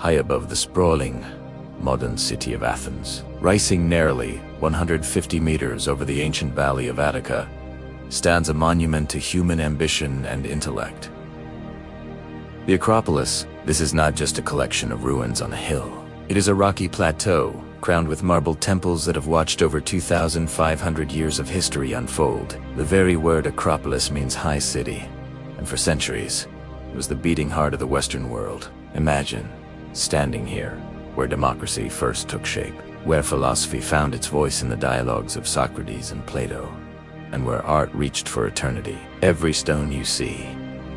high above the sprawling, modern city of Athens. Rising nearly 150 meters over the ancient valley of Attica, stands a monument to human ambition and intellect. The Acropolis, this is not just a collection of ruins on a hill. It is a rocky plateau, crowned with marble temples that have watched over 2,500 years of history unfold. The very word Acropolis means high city, and for centuries, it was the beating heart of the Western world. Imagine standing here, where democracy first took shape, where philosophy found its voice in the dialogues of Socrates and Plato, and where art reached for eternity. Every stone you see,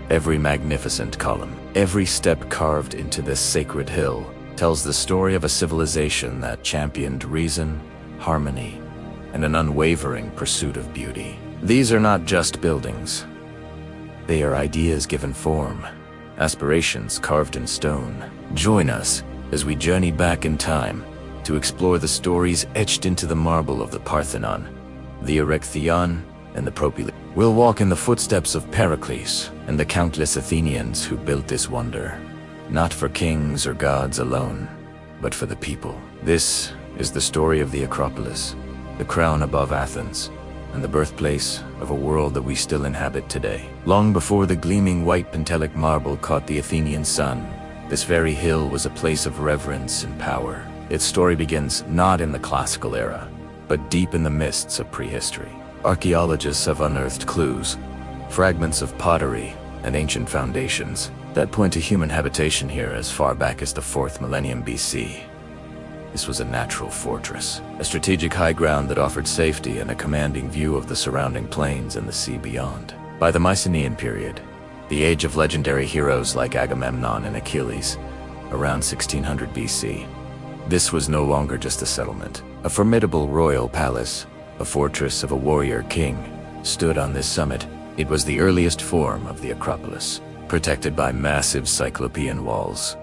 every magnificent column, every step carved into this sacred hill tells the story of a civilization that championed reason, harmony, and an unwavering pursuit of beauty. These are not just buildings. They are ideas given form, aspirations carved in stone. Join us as we journey back in time to explore the stories etched into the marble of the Parthenon, the Erechtheion, and the Propylaea. We'll walk in the footsteps of Pericles and the countless Athenians who built this wonder, not for kings or gods alone, but for the people. This is the story of the Acropolis, the crown above Athens, and the birthplace of a world that we still inhabit today. Long before the gleaming white Pentelic marble caught the Athenian sun, this very hill was a place of reverence and power. Its story begins not in the classical era, but deep in the mists of prehistory. Archaeologists have unearthed clues, fragments of pottery, and ancient foundations that point to human habitation here as far back as the 4th millennium BC. This was a natural fortress, a strategic high ground that offered safety and a commanding view of the surrounding plains and the sea beyond. By the Mycenaean period, the age of legendary heroes like Agamemnon and Achilles, around 1600 BC, this was no longer just a settlement. A formidable royal palace, a fortress of a warrior king, stood on this summit. It was the earliest form of the Acropolis, protected by massive cyclopean walls.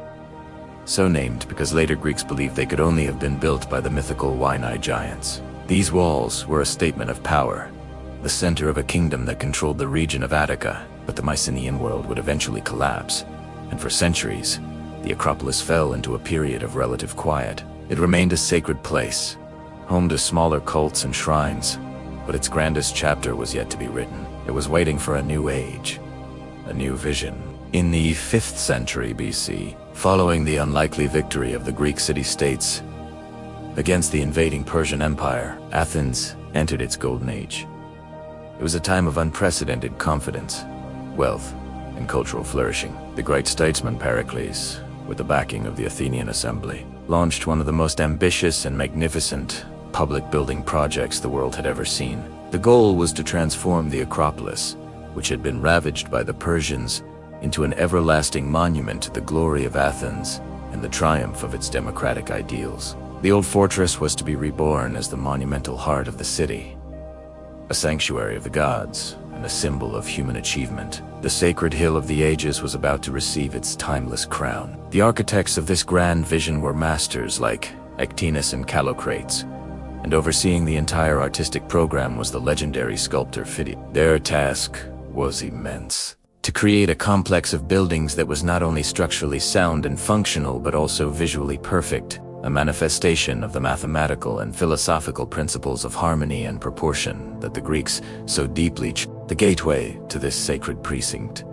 So named because later Greeks believed they could only have been built by the mythical Wine-eyed giants. These walls were a statement of power, the center of a kingdom that controlled the region of Attica. But the Mycenaean world would eventually collapse, and for centuries, the Acropolis fell into a period of relative quiet. It remained a sacred place, home to smaller cults and shrines, but its grandest chapter was yet to be written. It was waiting for a new age, a new vision. In the 5th century BC, following the unlikely victory of the Greek city-states against the invading Persian Empire, Athens entered its golden age. It was a time of unprecedented confidence, wealth, and cultural flourishing. The great statesman Pericles, with the backing of the Athenian assembly, launched one of the most ambitious and magnificent public building projects the world had ever seen. The goal was to transform the Acropolis, which had been ravaged by the Persians, into an everlasting monument to the glory of Athens and the triumph of its democratic ideals. The old fortress was to be reborn as the monumental heart of the city, a sanctuary of the gods and a symbol of human achievement. The sacred hill of the ages was about to receive its timeless crown. The architects of this grand vision were masters like Echinus and Callicrates, and overseeing the entire artistic program was the legendary sculptor Phidias. Their task was immense: to create a complex of buildings that was not only structurally sound and functional but also visually perfect, a manifestation of the mathematical and philosophical principles of harmony and proportion that the Greeks so deeply The gateway to this sacred precinct,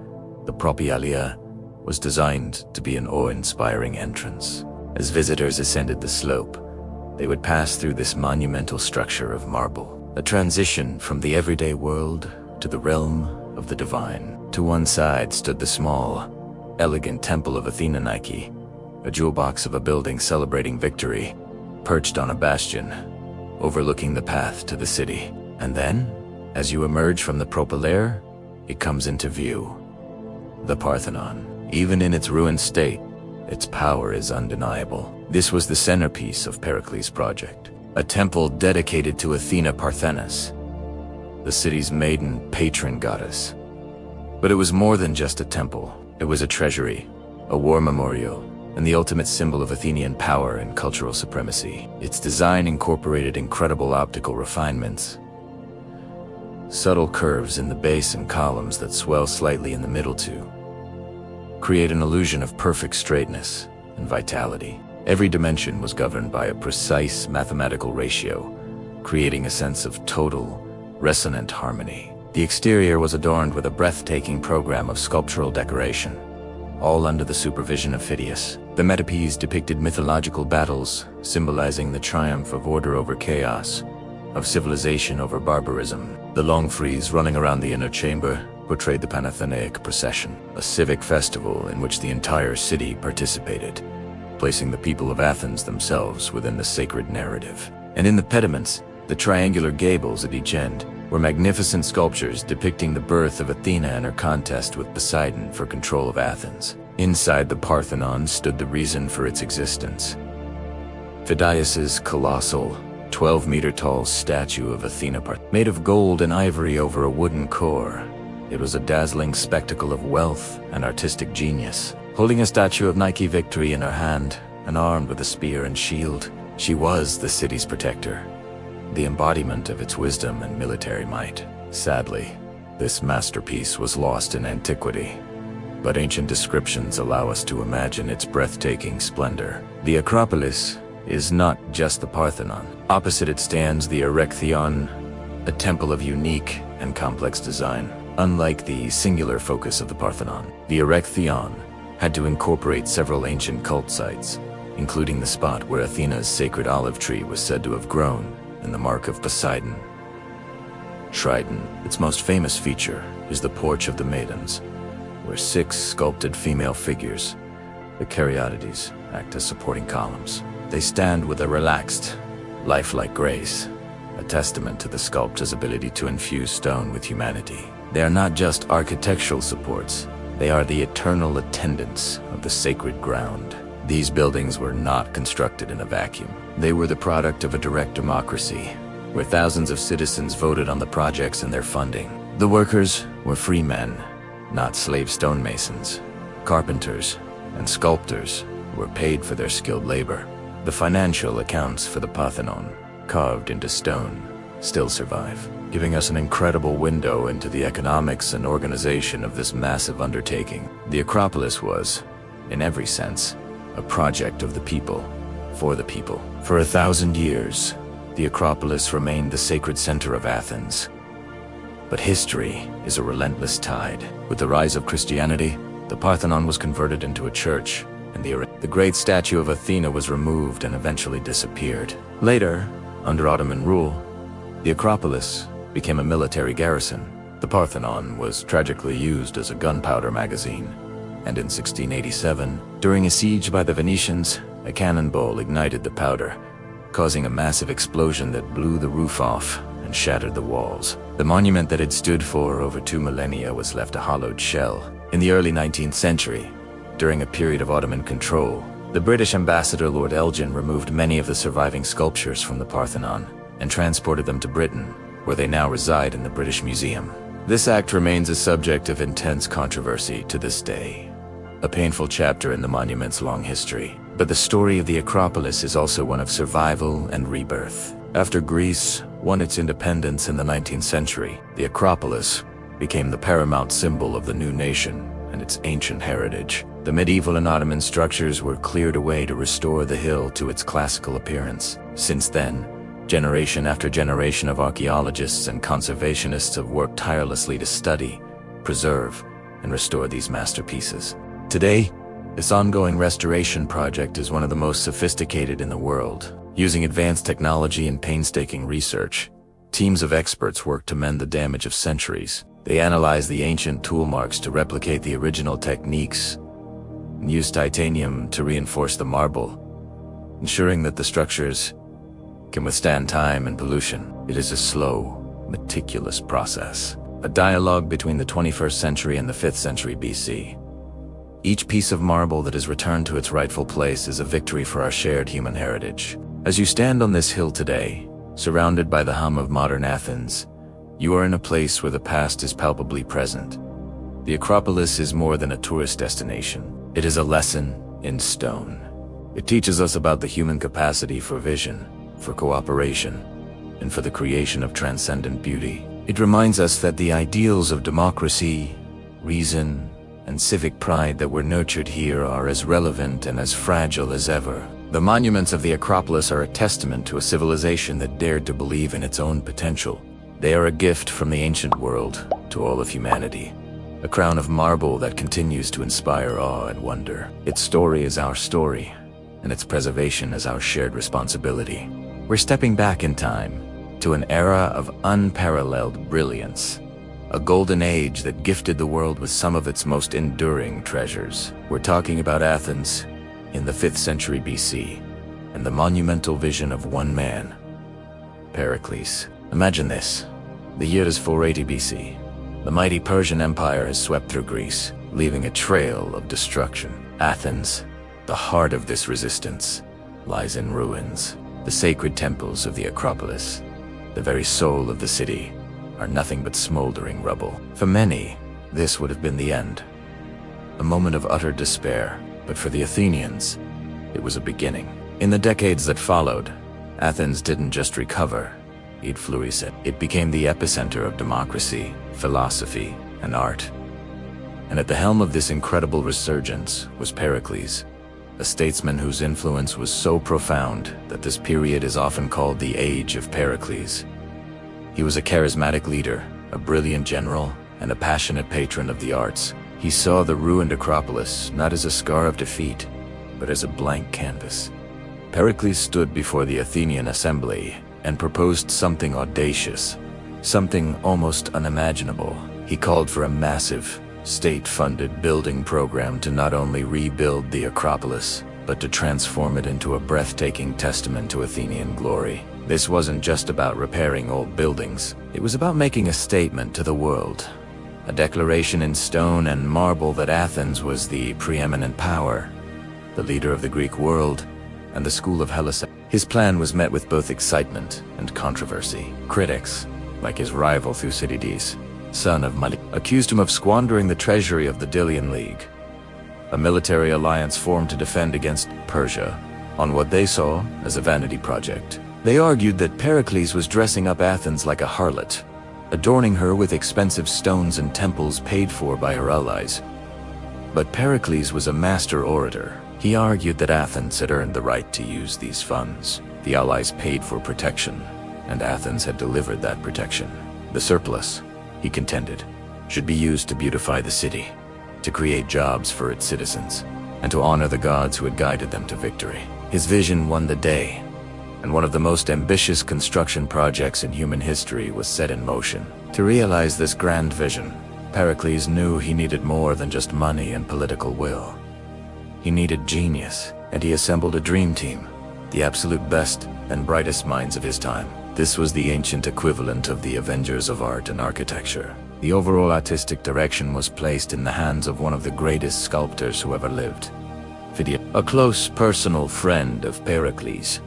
the Propylaea, was designed to be an awe-inspiring entrance. As visitors ascended the slope, they would pass through this monumental structure of marble, a transition from the everyday world to the realm of the divine. To one side stood the small, elegant Temple of Athena Nike, a jewel box of a building celebrating victory, perched on a bastion, overlooking the path to the city. And then, as you emerge from the Propylaea, it comes into view. The Parthenon. Even in its ruined state, its power is undeniable. This was the centerpiece of Pericles' project, a temple dedicated to Athena Parthenis, the city's maiden patron goddess. But it was more than just a temple. It was a treasury, a war memorial, and the ultimate symbol of Athenian power and cultural supremacy. Its design incorporated incredible optical refinements, subtle curves in the base and columns that swell slightly in the middle to create an illusion of perfect straightness. and vitality. Every dimension was governed by a precise mathematical ratio, creating a sense of total, resonant harmony. The exterior was adorned with a breathtaking program of sculptural decoration, all under the supervision of Phidias. The metapiece depicted mythological battles, symbolizing the triumph of order over chaos, of civilization over barbarism. The long frieze running around the inner chamber portrayed the Panathenaic procession, a civic festival in which the entire city participated, placing the people of Athens themselves within the sacred narrative. And in the pediments, the triangular gables at each end, were magnificent sculptures depicting the birth of Athena and her contest with Poseidon for control of Athens. Inside the Parthenon stood the reason for its existence: Phidias's colossal, 12-meter-tall statue of Athena, made of gold and ivory over a wooden core. It was a dazzling spectacle of wealth and artistic genius. Holding a statue of Nike victory in her hand, and armed with a spear and shield, she was the city's protector, the embodiment of its wisdom and military might. Sadly, this masterpiece was lost in antiquity, but ancient descriptions allow us to imagine its breathtaking splendor. The Acropolis is not just the Parthenon. Opposite it stands the Erechtheion, a temple of unique and complex design. Unlike the singular focus of the Parthenon, the Erechtheion had to incorporate several ancient cult sites, including the spot where Athena's sacred olive tree was said to have grown, and the mark of Poseidon. Trident, its most famous feature, is the Porch of the Maidens, where 6 sculpted female figures, the Caryatides, act as supporting columns. They stand with a relaxed, lifelike grace, a testament to the sculptor's ability to infuse stone with humanity. They are not just architectural supports, they are the eternal attendants of the sacred ground. These buildings were not constructed in a vacuum. They were the product of a direct democracy, where thousands of citizens voted on the projects and their funding. The workers were free men, not slave stonemasons. Carpenters and sculptors were paid for their skilled labor. The financial accounts for the Parthenon, carved into stone, still survive, giving us an incredible window into the economics and organization of this massive undertaking. The Acropolis was, in every sense, a project of the people, for the people. For 1,000 years, the Acropolis remained the sacred center of Athens. But history is a relentless tide. With the rise of Christianity, the Parthenon was converted into a church, and the great statue of Athena was removed and eventually disappeared. Later, under Ottoman rule, the Acropolis became a military garrison. The Parthenon was tragically used as a gunpowder magazine, and in 1687, during a siege by the Venetians, a cannonball ignited the powder, causing a massive explosion that blew the roof off and shattered the walls. The monument that had stood for over 2 millennia was left a hollowed shell. In the early 19th century, during a period of Ottoman control, the British ambassador Lord Elgin removed many of the surviving sculptures from the Parthenon and transported them to Britain, where they now reside in the British Museum. This act remains a subject of intense controversy to this day, a painful chapter in the monument's long history. But the story of the Acropolis is also one of survival and rebirth. After Greece won its independence in the 19th century, the Acropolis became the paramount symbol of the new nation and its ancient heritage. The medieval and Ottoman structures were cleared away to restore the hill to its classical appearance. Since then, generation after generation of archaeologists and conservationists have worked tirelessly to study, preserve, and restore these masterpieces. Today, this ongoing restoration project is one of the most sophisticated in the world. Using advanced technology and painstaking research, teams of experts work to mend the damage of centuries. They analyze the ancient tool marks to replicate the original techniques and use titanium to reinforce the marble, ensuring that the structures can withstand time and pollution. It is a slow, meticulous process, a dialogue between the 21st century and the 5th century BC. Each piece of marble that is returned to its rightful place is a victory for our shared human heritage. As you stand on this hill today, surrounded by the hum of modern Athens, you are in a place where the past is palpably present. The Acropolis is more than a tourist destination. It is a lesson in stone. It teaches us about the human capacity for vision, for cooperation, and for the creation of transcendent beauty. It reminds us that the ideals of democracy, reason, and civic pride that were nurtured here are as relevant and as fragile as ever. The monuments of the Acropolis are a testament to a civilization that dared to believe in its own potential. They are a gift from the ancient world to all of humanity, a crown of marble that continues to inspire awe and wonder. Its story is our story, and its preservation is our shared responsibility. We're stepping back in time to an era of unparalleled brilliance, a golden age that gifted the world with some of its most enduring treasures. We're talking about Athens in the 5th century BC, and the monumental vision of one man, Pericles. Imagine this. The year is 480 BC. The mighty Persian Empire has swept through Greece, leaving a trail of destruction. Athens, the heart of this resistance, lies in ruins. The sacred temples of the Acropolis, the very soul of the city, are nothing but smoldering rubble. For many, this would have been the end, a moment of utter despair. But for the Athenians, it was a beginning. In the decades that followed, Athens didn't just recover, it flourished. It became the epicenter of democracy, philosophy, and art. And at the helm of this incredible resurgence was Pericles, a statesman whose influence was so profound that this period is often called the Age of Pericles. He was a charismatic leader, a brilliant general, and a passionate patron of the arts. He saw the ruined Acropolis not as a scar of defeat, but as a blank canvas. Pericles stood before the Athenian assembly and proposed something audacious, something almost unimaginable. He called for a massive, state-funded building program to not only rebuild the Acropolis, but to transform it into a breathtaking testament to Athenian glory. This wasn't just about repairing old buildings. It was about making a statement to the world, a declaration in stone and marble that Athens was the preeminent power, the leader of the Greek world, and the school of Hellas. His plan was met with both excitement and controversy. Critics, like his rival Thucydides, son of Mali, accused him of squandering the treasury of the Delian League, a military alliance formed to defend against Persia, on what they saw as a vanity project. They argued that Pericles was dressing up Athens like a harlot, adorning her with expensive stones and temples paid for by her allies. But Pericles was a master orator. He argued that Athens had earned the right to use these funds. The allies paid for protection, and Athens had delivered that protection. The surplus, he contended, should be used to beautify the city, to create jobs for its citizens, and to honor the gods who had guided them to victory. His vision won the day, and one of the most ambitious construction projects in human history was set in motion. To realize this grand vision, Pericles knew he needed more than just money and political will. He needed genius, and he assembled a dream team, the absolute best and brightest minds of his time. This was the ancient equivalent of the Avengers of art and architecture. The overall artistic direction was placed in the hands of one of the greatest sculptors who ever lived, Phidias, a close personal friend of Pericles.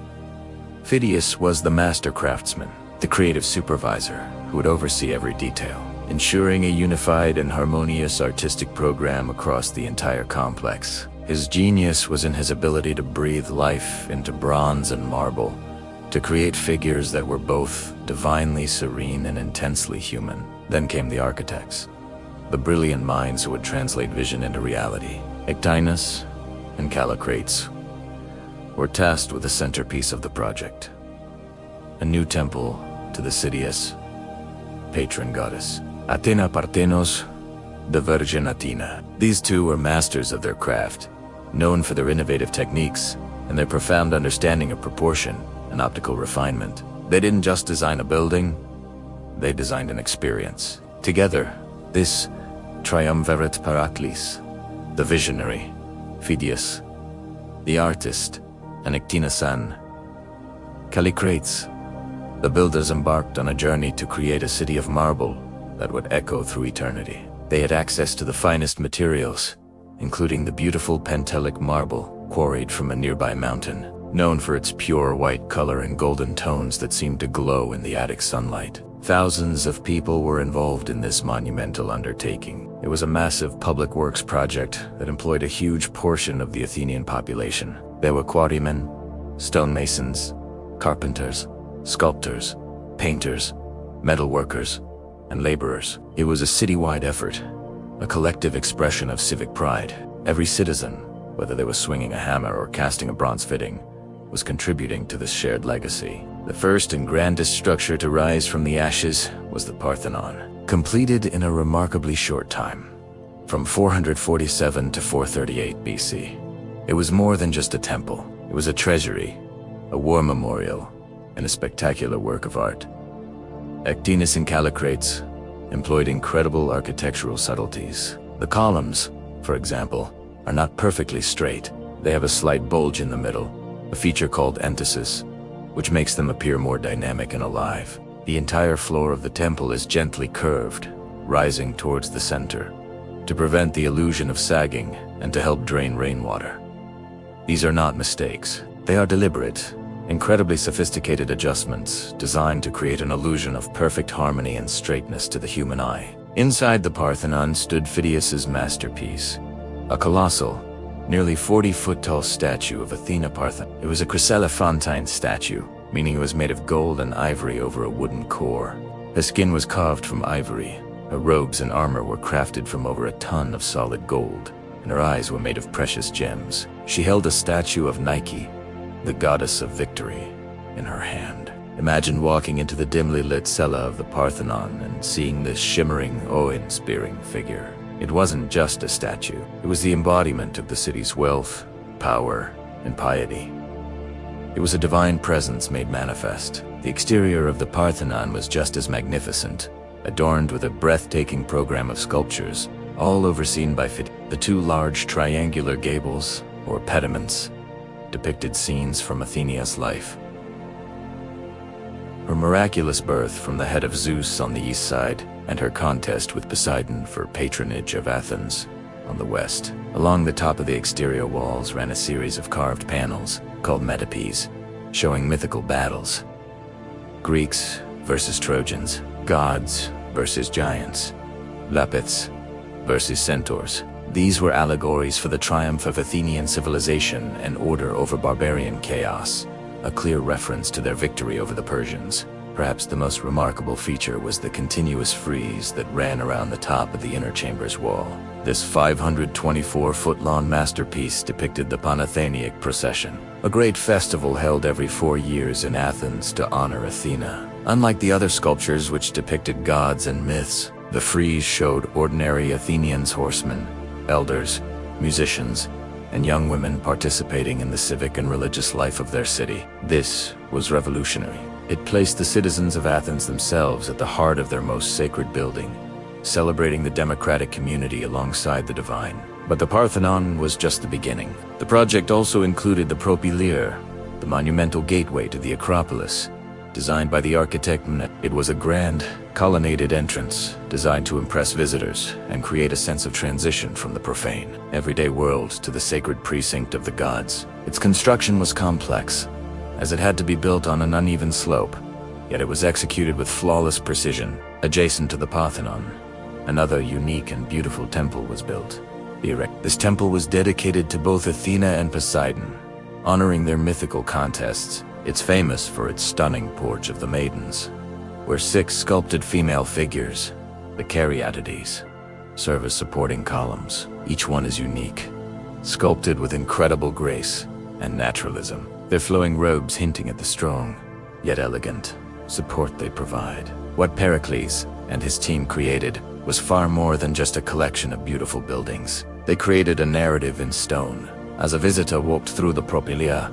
Phidias was the master craftsman, the creative supervisor who would oversee every detail, ensuring a unified and harmonious artistic program across the entire complex. His genius was in his ability to breathe life into bronze and marble, to create figures that were both divinely serene and intensely human. Then came the architects, the brilliant minds who would translate vision into reality. Erechtheion and Callicrates were tasked with the centerpiece of the project, a new temple to the city's patron goddess, Athena Parthenos, the Virgin Athena. These two were masters of their craft, known for their innovative techniques and their profound understanding of proportion and optical refinement. They didn't just design a building, they designed an experience. Together, this triumvirate, Pericles, the visionary, Phidias, the artist, and Erechtheion, Callicrates, the builders, embarked on a journey to create a city of marble that would echo through eternity. They had access to the finest materials, including the beautiful Pentelic marble quarried from a nearby mountain, known for its pure white color and golden tones that seemed to glow in the Attic sunlight. Thousands of people were involved in this monumental undertaking. It was a massive public works project that employed a huge portion of the Athenian population. There were quarrymen, stonemasons, carpenters, sculptors, painters, metalworkers, and laborers. It was a citywide effort, a collective expression of civic pride. Every citizen, whether they were swinging a hammer or casting a bronze fitting, was contributing to this shared legacy. The first and grandest structure to rise from the ashes was the Parthenon, completed in a remarkably short time, from 447 to 438 BC. It was more than just a temple. It was a treasury, a war memorial, and a spectacular work of art. Ectinus and Callicrates employed incredible architectural subtleties. The columns, for example, are not perfectly straight. They have a slight bulge in the middle, a feature called entasis, which makes them appear more dynamic and alive. The entire floor of the temple is gently curved, rising towards the center, to prevent the illusion of sagging and to help drain rainwater. These are not mistakes. They are deliberate, incredibly sophisticated adjustments designed to create an illusion of perfect harmony and straightness to the human eye. Inside the Parthenon stood Phidias's masterpiece, a colossal, nearly 40-foot-tall statue of Athena Parthenon. It was a chryselephantine statue, meaning it was made of gold and ivory over a wooden core. Her skin was carved from ivory, her robes and armor were crafted from over a ton of solid gold, and her eyes were made of precious gems. She held a statue of Nike, the goddess of victory, in her hand. Imagine walking into the dimly lit cella of the Parthenon and seeing this shimmering, awe-inspiring figure. It wasn't just a statue. It was the embodiment of the city's wealth, power, and piety. It was a divine presence made manifest. The exterior of the Parthenon was just as magnificent, adorned with a breathtaking program of sculptures, all overseen by Phidias. The two large triangular gables, or pediments, depicted scenes from Athena's life. Her miraculous birth from the head of Zeus on the east side, and her contest with Poseidon for patronage of Athens on the west. Along the top of the exterior walls ran a series of carved panels, called metopes, showing mythical battles. Greeks versus Trojans, gods versus giants, Lapiths versus centaurs. These were allegories for the triumph of Athenian civilization and order over barbarian chaos, a clear reference to their victory over the Persians. Perhaps the most remarkable feature was the continuous frieze that ran around the top of the inner chamber's wall. This 524-foot-long masterpiece depicted the Panathenaic procession, a great festival held every 4 years in Athens to honor Athena. Unlike the other sculptures which depicted gods and myths, the frieze showed ordinary Athenians, horsemen, elders, musicians, and young women participating in the civic and religious life of their city. This was revolutionary. It placed the citizens of Athens themselves at the heart of their most sacred building, celebrating the democratic community alongside the divine. But the Parthenon was just the beginning. The project also included the Propylaea, the monumental gateway to the Acropolis, designed by the architect. It was a grand, colonnaded entrance designed to impress visitors and create a sense of transition from the profane, everyday world to the sacred precinct of the gods. Its construction was complex, as it had to be built on an uneven slope, yet it was executed with flawless precision. Adjacent to the Parthenon, another unique and beautiful temple was built. This temple was dedicated to both Athena and Poseidon, honoring their mythical contests. It's famous for its stunning Porch of the Maidens, where 6 sculpted female figures, the Caryatides, serve as supporting columns. Each one is unique, sculpted with incredible grace and naturalism, their flowing robes hinting at the strong, yet elegant, support they provide. What Pericles and his team created was far more than just a collection of beautiful buildings. They created a narrative in stone. As a visitor walked through the Propylaea,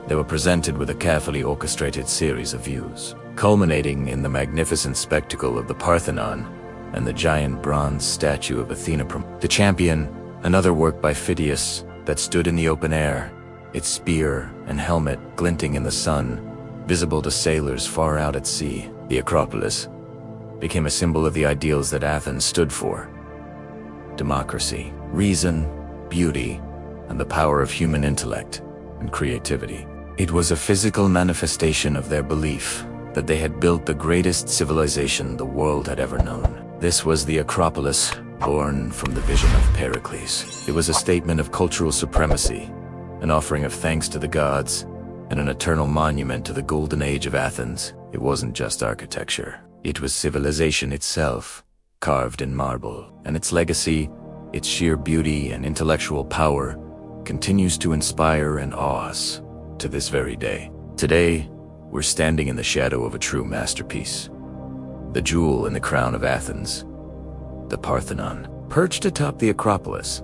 they were presented with a carefully orchestrated series of views, culminating in the magnificent spectacle of the Parthenon and the giant bronze statue of Athena. The Champion, another work by Phidias that stood in the open air, its spear and helmet glinting in the sun, visible to sailors far out at sea. The Acropolis became a symbol of the ideals that Athens stood for: democracy, reason, beauty, and the power of human intellect and creativity. It was a physical manifestation of their belief that they had built the greatest civilization the world had ever known. This was the Acropolis, born from the vision of Pericles. It was a statement of cultural supremacy, an offering of thanks to the gods, and an eternal monument to the golden age of Athens. It wasn't just architecture. It was civilization itself, carved in marble, and its legacy, its sheer beauty and intellectual power, continues to inspire and awe us to this very day. Today, we're standing in the shadow of a true masterpiece, the jewel in the crown of Athens, the Parthenon. Perched atop the Acropolis,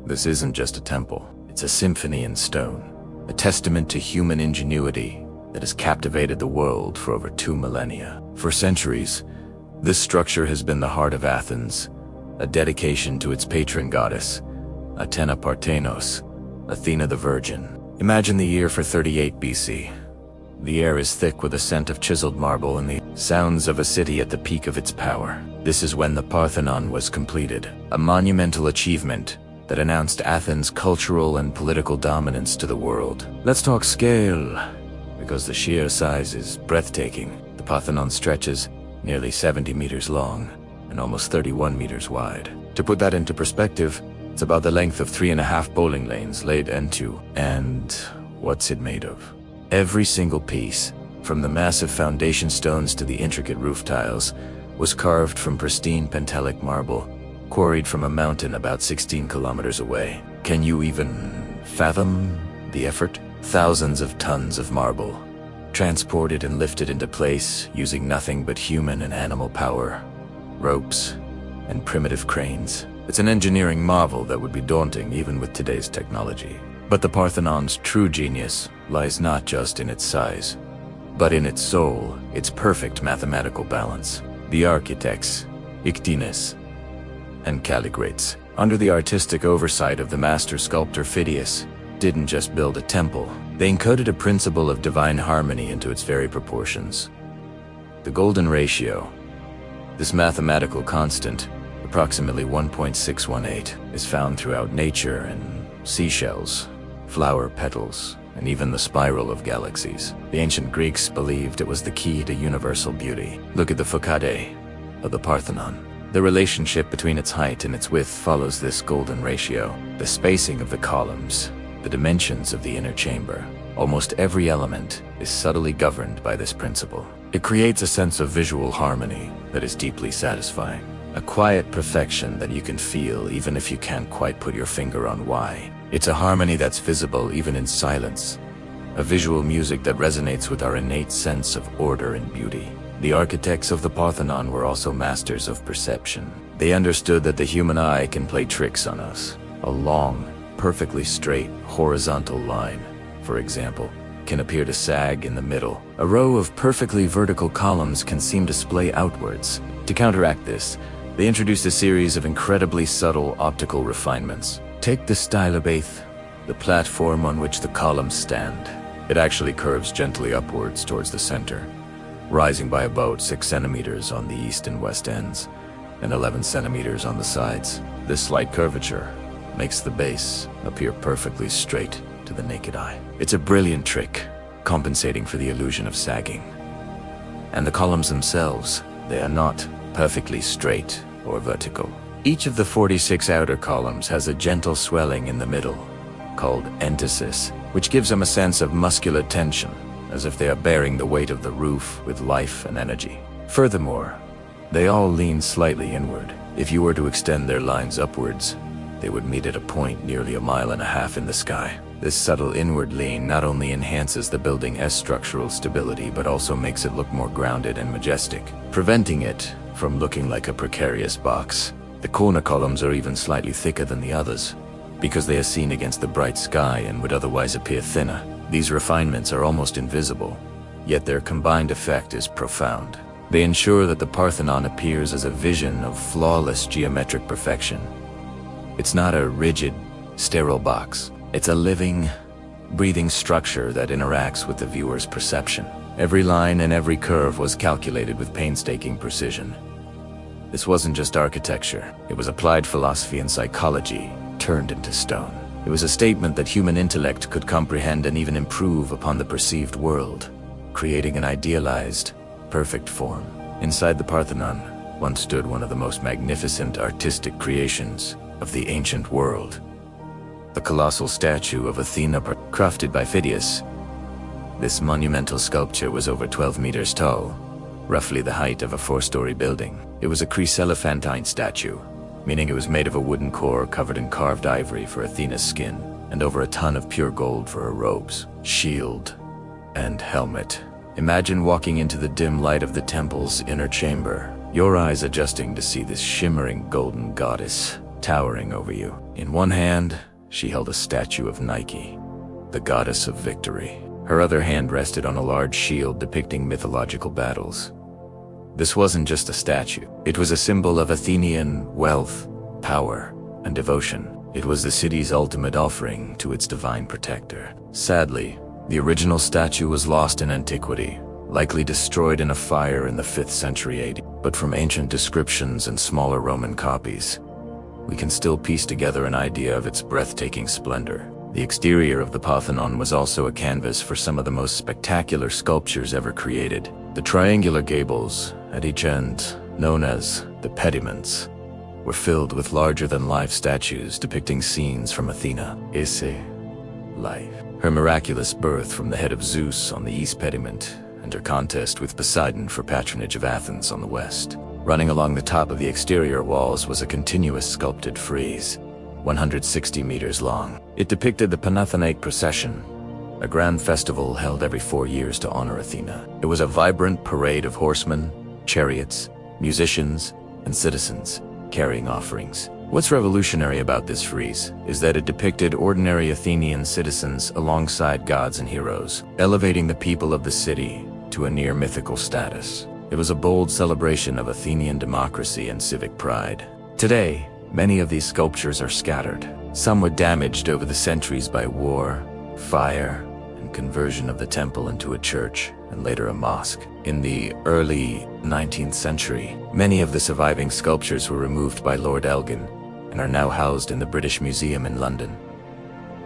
this isn't just a temple, it's a symphony in stone, a testament to human ingenuity that has captivated the world for over 2 millennia. For centuries, this structure has been the heart of Athens, a dedication to its patron goddess, Athena Parthenos, Athena the Virgin. Imagine the year for 38 BC. The air is thick with the scent of chiseled marble and the sounds of a city at the peak of its power. This is when the Parthenon was completed, a monumental achievement that announced Athens' cultural and political dominance to the world. Let's talk scale, because the sheer size is breathtaking. The Parthenon stretches nearly 70 meters long and almost 31 meters wide. To put that into perspective, it's about the length of 3.5 bowling lanes laid end to. And what's it made of? Every single piece, from the massive foundation stones to the intricate roof tiles, was carved from pristine Pentelic marble, quarried from a mountain about 16 kilometers away. Can you even fathom the effort? Thousands of tons of marble, transported and lifted into place using nothing but human and animal power, ropes, and primitive cranes. It's an engineering marvel that would be daunting even with today's technology. But the Parthenon's true genius lies not just in its size, but in its soul, its perfect mathematical balance. The architects, Erechtheion and Calligrates, under the artistic oversight of the master sculptor Phidias, didn't just build a temple. They encoded a principle of divine harmony into its very proportions. The golden ratio, this mathematical constant, approximately 1.618, is found throughout nature and seashells, flower petals, and even the spiral of galaxies. The ancient Greeks believed it was the key to universal beauty. Look at the facade of the Parthenon. The relationship between its height and its width follows this golden ratio. The spacing of the columns, the dimensions of the inner chamber, almost every element is subtly governed by this principle. It creates a sense of visual harmony that is deeply satisfying. A quiet perfection that you can feel even if you can't quite put your finger on why. It's a harmony that's visible even in silence. A visual music that resonates with our innate sense of order and beauty. The architects of the Parthenon were also masters of perception. They understood that the human eye can play tricks on us. A long, perfectly straight, horizontal line, for example, can appear to sag in the middle. A row of perfectly vertical columns can seem to splay outwards. To counteract this, they introduced a series of incredibly subtle optical refinements. Take the stylobate, the platform on which the columns stand. It actually curves gently upwards towards the center, rising by about 6 centimeters on the east and west ends, and 11 centimeters on the sides. This slight curvature makes the base appear perfectly straight to the naked eye. It's a brilliant trick, compensating for the illusion of sagging. And the columns themselves, they are not perfectly straight or vertical. Each of the 46 outer columns has a gentle swelling in the middle, called entasis, which gives them a sense of muscular tension, as if they are bearing the weight of the roof with life and energy. Furthermore, they all lean slightly inward. If you were to extend their lines upwards, they would meet at a point nearly 1.5 miles in the sky. This subtle inward lean not only enhances the building's structural stability, but also makes it look more grounded and majestic, preventing it from looking like a precarious box. The corner columns are even slightly thicker than the others, because they are seen against the bright sky and would otherwise appear thinner. These refinements are almost invisible, yet their combined effect is profound. They ensure that the Parthenon appears as a vision of flawless geometric perfection. It's not a rigid, sterile box. It's a living, breathing structure that interacts with the viewer's perception. Every line and every curve was calculated with painstaking precision. This wasn't just architecture. It was applied philosophy and psychology turned into stone. It was a statement that human intellect could comprehend and even improve upon the perceived world, creating an idealized, perfect form. Inside the Parthenon once stood one of the most magnificent artistic creations of the ancient world. The colossal statue of Athena, crafted by Phidias. This monumental sculpture was over 12 meters tall, roughly the height of a 4-story building. It was a chryselephantine statue, meaning it was made of a wooden core covered in carved ivory for Athena's skin, and over a ton of pure gold for her robes, shield, and helmet. Imagine walking into the dim light of the temple's inner chamber, your eyes adjusting to see this shimmering golden goddess towering over you. In one hand, she held a statue of Nike, the goddess of victory. Her other hand rested on a large shield depicting mythological battles. This wasn't just a statue. It was a symbol of Athenian wealth, power, and devotion. It was the city's ultimate offering to its divine protector. Sadly, the original statue was lost in antiquity, likely destroyed in a fire in the 5th century AD. But from ancient descriptions and smaller Roman copies, we can still piece together an idea of its breathtaking splendor. The exterior of the Parthenon was also a canvas for some of the most spectacular sculptures ever created. The triangular gables at each end, known as the pediments, were filled with larger-than-life statues depicting scenes from Athena's life. Her miraculous birth from the head of Zeus on the east pediment, and her contest with Poseidon for patronage of Athens on the west. Running along the top of the exterior walls was a continuous sculpted frieze, 160 meters long. It depicted the Panathenaic procession, a grand festival held every 4 years to honor Athena. It was a vibrant parade of horsemen, chariots, musicians, and citizens carrying offerings. What's revolutionary about this frieze is that it depicted ordinary Athenian citizens alongside gods and heroes, elevating the people of the city to a near mythical status. It was a bold celebration of Athenian democracy and civic pride. Today, many of these sculptures are scattered. Some were damaged over the centuries by war, fire, and conversion of the temple into a church and later a mosque. In the early 19th century, many of the surviving sculptures were removed by Lord Elgin and are now housed in the British Museum in London,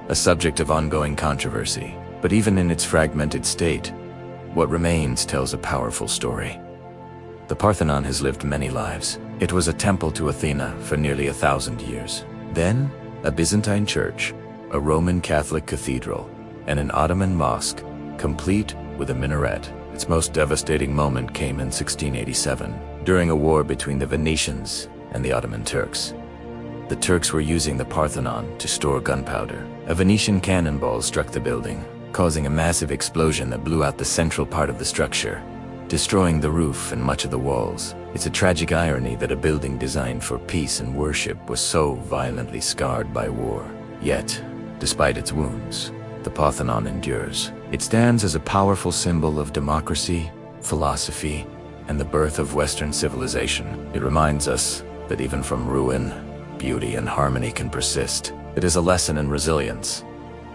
a subject of ongoing controversy. But even in its fragmented state, what remains tells a powerful story. The Parthenon has lived many lives. It was a temple to Athena for nearly 1,000 years. Then, a Byzantine church, a Roman Catholic cathedral, and an Ottoman mosque, complete with a minaret. Its most devastating moment came in 1687, during a war between the Venetians and the Ottoman Turks. The Turks were using the Parthenon to store gunpowder. A Venetian cannonball struck the building, causing a massive explosion that blew out the central part of the structure, destroying the roof and much of the walls. It's a tragic irony that a building designed for peace and worship was so violently scarred by war. Yet, despite its wounds, the Parthenon endures. It stands as a powerful symbol of democracy, philosophy, and the birth of Western civilization. It reminds us that even from ruin, beauty and harmony can persist. It is a lesson in resilience,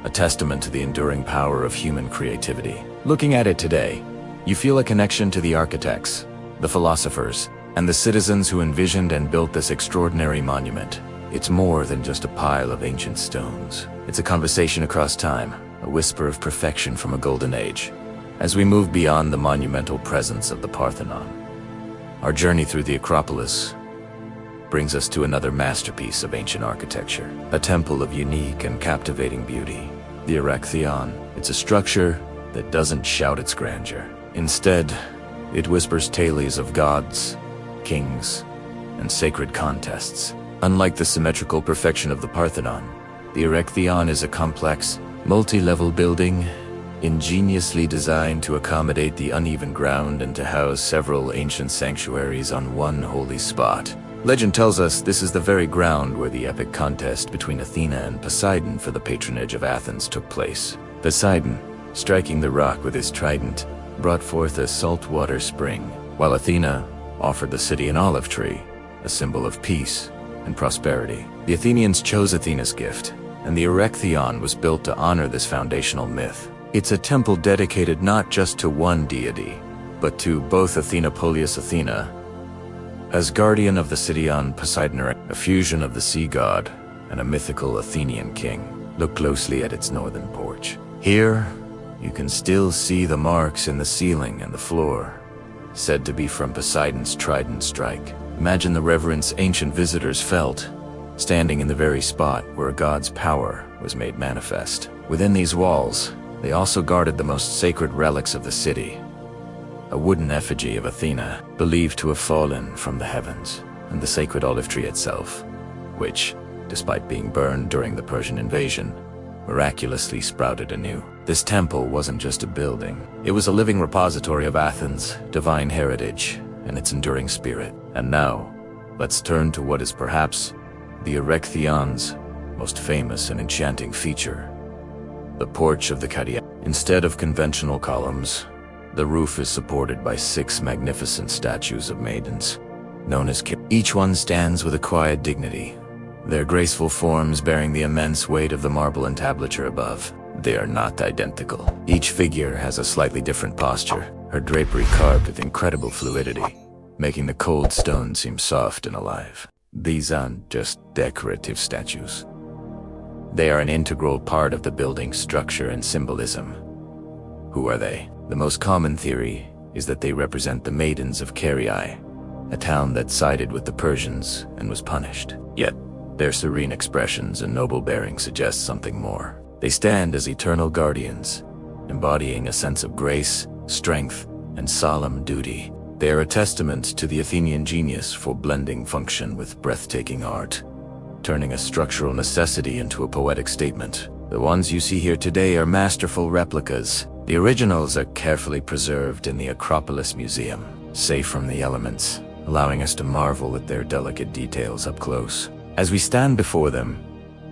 a testament to the enduring power of human creativity. Looking at it today, you feel a connection to the architects, the philosophers, and the citizens who envisioned and built this extraordinary monument. It's more than just a pile of ancient stones. It's a conversation across time, a whisper of perfection from a golden age. As we move beyond the monumental presence of the Parthenon, our journey through the Acropolis brings us to another masterpiece of ancient architecture, a temple of unique and captivating beauty, the Erechtheion. It's a structure that doesn't shout its grandeur. Instead, it whispers tales of gods, kings, and sacred contests. Unlike the symmetrical perfection of the Parthenon, the Erechtheion is a complex, multi-level building, ingeniously designed to accommodate the uneven ground and to house several ancient sanctuaries on one holy spot. Legend tells us this is the very ground where the epic contest between Athena and Poseidon for the patronage of Athens took place. Poseidon, striking the rock with his trident, brought forth a saltwater spring, while Athena offered the city an olive tree, a symbol of peace and prosperity. The Athenians chose Athena's gift, and the Erechtheion was built to honor this foundational myth. It's a temple dedicated not just to one deity, but to both Athena Polias Athena, as guardian of the city, on Poseidon, a fusion of the sea god and a mythical Athenian king. Look closely at its northern porch. Here, you can still see the marks in the ceiling and the floor, said to be from Poseidon's trident strike. Imagine the reverence ancient visitors felt, standing in the very spot where a god's power was made manifest. Within these walls, they also guarded the most sacred relics of the city, a wooden effigy of Athena, believed to have fallen from the heavens, and the sacred olive tree itself, which, despite being burned during the Persian invasion, miraculously sprouted anew. This temple wasn't just a building. It was a living repository of Athens' divine heritage and its enduring spirit. And now, let's turn to what is perhaps the Erechtheion's most famous and enchanting feature, the porch of the cradle. Instead of conventional columns, the roof is supported by 6 magnificent statues of maidens, known as Each one stands with a quiet dignity, their graceful forms bearing the immense weight of the marble entablature above. They are not identical. Each figure has a slightly different posture, her drapery carved with incredible fluidity, making the cold stone seem soft and alive. These aren't just decorative statues. They are an integral part of the building's structure and symbolism. Who are they? The most common theory is that they represent the maidens of Carii, a town that sided with the Persians and was punished. Yet, their serene expressions and noble bearing suggest something more. They stand as eternal guardians, embodying a sense of grace, strength, and solemn duty. They are a testament to the Athenian genius for blending function with breathtaking art, turning a structural necessity into a poetic statement. The ones you see here today are masterful replicas. The originals are carefully preserved in the Acropolis Museum, safe from the elements, allowing us to marvel at their delicate details up close. As we stand before them,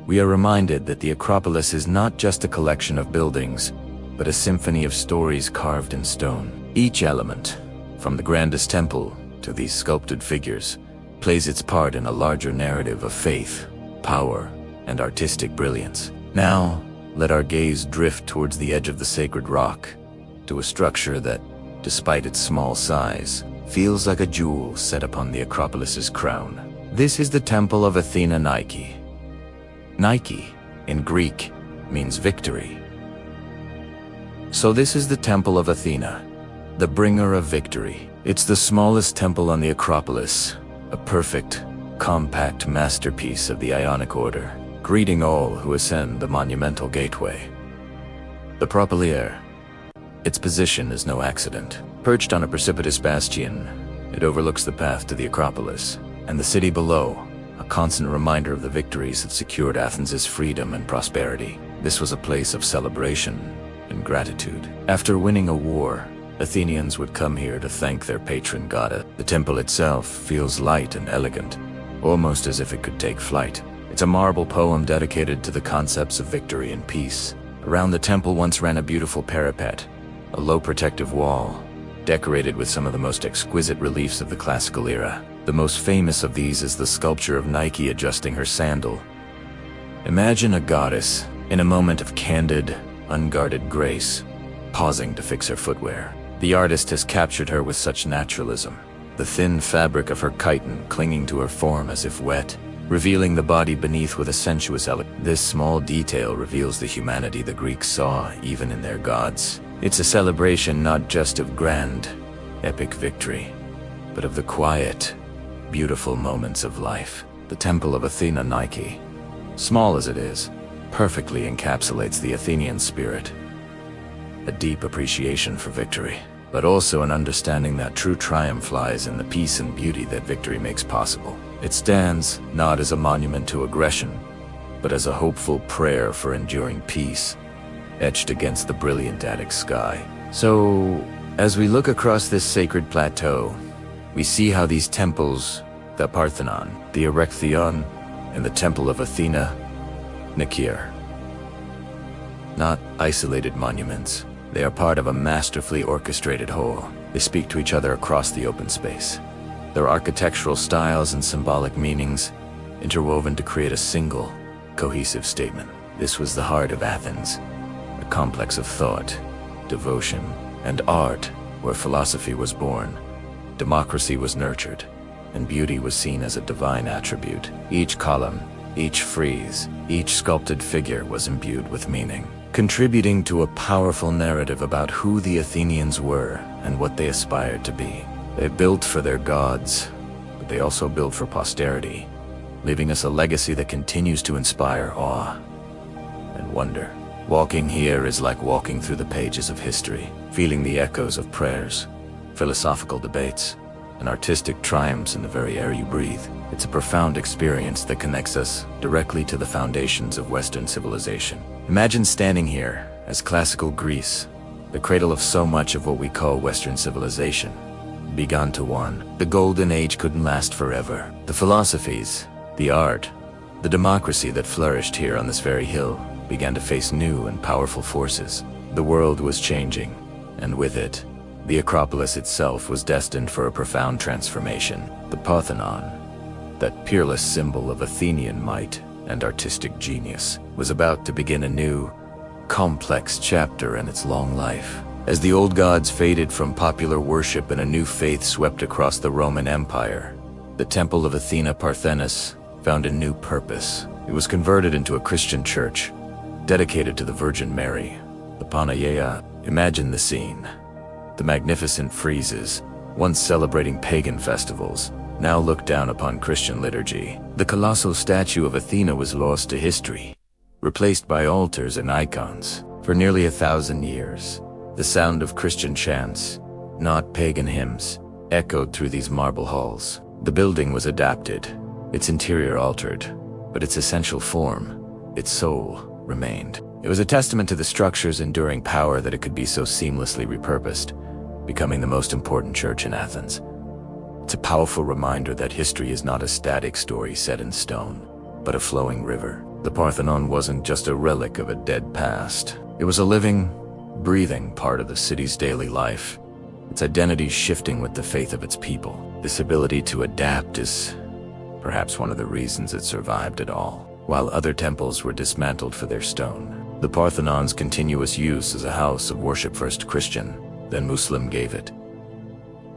we are reminded that the Acropolis is not just a collection of buildings, but a symphony of stories carved in stone. Each element, from the grandest temple to these sculpted figures, plays its part in a larger narrative of faith, power, and artistic brilliance. Now, let our gaze drift towards the edge of the sacred rock, to a structure that, despite its small size, feels like a jewel set upon the Acropolis's crown. This is the Temple of Athena Nike. Nike, in Greek, means victory. So this is the Temple of Athena, the bringer of victory. It's the smallest temple on the Acropolis, a perfect, compact masterpiece of the Ionic order, greeting all who ascend the monumental gateway. The propylaea. Its position is no accident. Perched on a precipitous bastion, it overlooks the path to the Acropolis, and the city below, a constant reminder of the victories that secured Athens' freedom and prosperity. This was a place of celebration and gratitude. After winning a war, Athenians would come here to thank their patron goddess. The temple itself feels light and elegant, almost as if it could take flight. It's a marble poem dedicated to the concepts of victory and peace. Around the temple once ran a beautiful parapet, a low protective wall, decorated with some of the most exquisite reliefs of the classical era. The most famous of these is the sculpture of Nike adjusting her sandal. Imagine a goddess, in a moment of candid, unguarded grace, pausing to fix her footwear. The artist has captured her with such naturalism, the thin fabric of her chiton clinging to her form as if wet, revealing the body beneath with a sensuous elegance. This small detail reveals the humanity the Greeks saw even in their gods. It's a celebration not just of grand, epic victory, but of the quiet, beautiful moments of life. The Temple of Athena Nike, small as it is, perfectly encapsulates the Athenian spirit. A deep appreciation for victory, but also an understanding that true triumph lies in the peace and beauty that victory makes possible. It stands not as a monument to aggression, but as a hopeful prayer for enduring peace, etched against the brilliant Attic sky. So, as we look across this sacred plateau, we see how these temples, the Parthenon, the Erechtheion, and the Temple of Athena Nike, are not isolated monuments. They are part of a masterfully orchestrated whole. They speak to each other across the open space. Their architectural styles and symbolic meanings interwoven to create a single, cohesive statement. This was the heart of Athens, a complex of thought, devotion, and art where philosophy was born, democracy was nurtured, and beauty was seen as a divine attribute. Each column, each frieze, each sculpted figure was imbued with meaning, contributing to a powerful narrative about who the Athenians were and what they aspired to be. They built for their gods, but they also built for posterity, leaving us a legacy that continues to inspire awe and wonder. Walking here is like walking through the pages of history, feeling the echoes of prayers, philosophical debates, and artistic triumphs in the very air you breathe. It's a profound experience that connects us directly to the foundations of Western civilization. Imagine standing here as classical Greece, the cradle of so much of what we call Western civilization, begun to one. The golden age couldn't last forever. The philosophies, the art, the democracy that flourished here on this very hill began to face new and powerful forces. The world was changing, and with it, the Acropolis itself was destined for a profound transformation. The Parthenon, that peerless symbol of Athenian might and artistic genius, was about to begin a new, complex chapter in its long life. As the old gods faded from popular worship and a new faith swept across the Roman Empire, the Temple of Athena Parthenos found a new purpose. It was converted into a Christian church, dedicated to the Virgin Mary, the Panagea. Imagine the scene. The magnificent friezes, once celebrating pagan festivals, now looked down upon Christian liturgy. The colossal statue of Athena was lost to history, replaced by altars and icons. For nearly 1,000 years, the sound of Christian chants, not pagan hymns, echoed through these marble halls. The building was adapted, its interior altered, but its essential form, its soul, remained. It was a testament to the structure's enduring power that it could be so seamlessly repurposed, becoming the most important church in Athens. It's a powerful reminder that history is not a static story set in stone, but a flowing river. The Parthenon wasn't just a relic of a dead past. It was a living, breathing part of the city's daily life, its identity shifting with the faith of its people. This ability to adapt is perhaps one of the reasons it survived at all. While other temples were dismantled for their stone, the Parthenon's continuous use as a house of worship, first Christian, then Muslim, gave it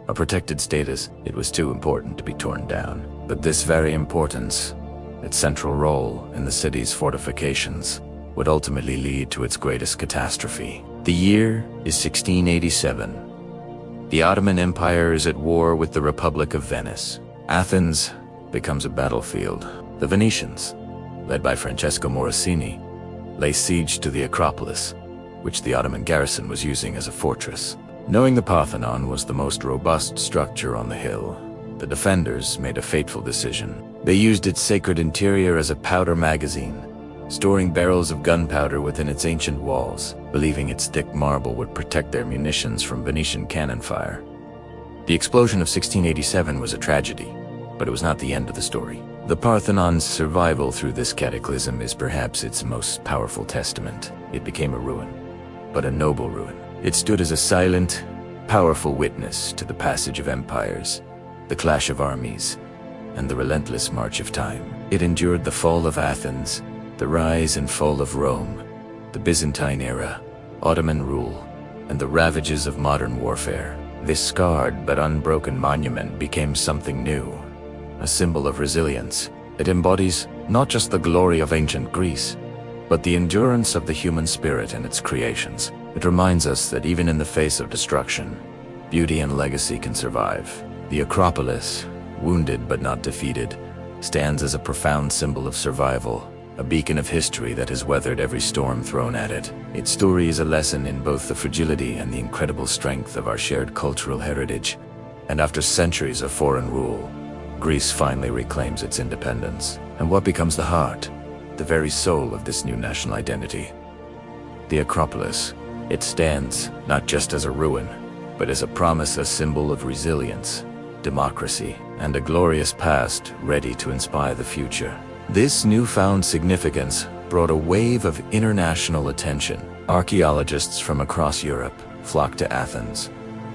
a protected status. It was too important to be torn down. But this very importance, its central role in the city's fortifications, would ultimately lead to its greatest catastrophe. The year is 1687. The Ottoman Empire is at war with the Republic of Venice. Athens becomes a battlefield. The Venetians, led by Francesco Morosini, lay siege to the Acropolis, which the Ottoman garrison was using as a fortress. Knowing the Parthenon was the most robust structure on the hill, the defenders made a fateful decision. They used its sacred interior as a powder magazine, storing barrels of gunpowder within its ancient walls, believing its thick marble would protect their munitions from Venetian cannon fire. The explosion of 1687 was a tragedy, but it was not the end of the story. The Parthenon's survival through this cataclysm is perhaps its most powerful testament. It became a ruin, but a noble ruin. It stood as a silent, powerful witness to the passage of empires, the clash of armies, and the relentless march of time. It endured the fall of Athens, the rise and fall of Rome, the Byzantine era, Ottoman rule, and the ravages of modern warfare. This scarred but unbroken monument became something new, a symbol of resilience. It embodies not just the glory of ancient Greece, but the endurance of the human spirit and its creations. It reminds us that even in the face of destruction, beauty and legacy can survive. The Acropolis, wounded but not defeated, stands as a profound symbol of survival, a beacon of history that has weathered every storm thrown at it. Its story is a lesson in both the fragility and the incredible strength of our shared cultural heritage. And after centuries of foreign rule, Greece finally reclaims its independence. And what becomes the heart, the very soul of this new national identity? The Acropolis. It stands not just as a ruin, but as a promise, a symbol of resilience, democracy, and a glorious past ready to inspire the future. This newfound significance brought a wave of international attention. Archaeologists from across Europe flocked to Athens,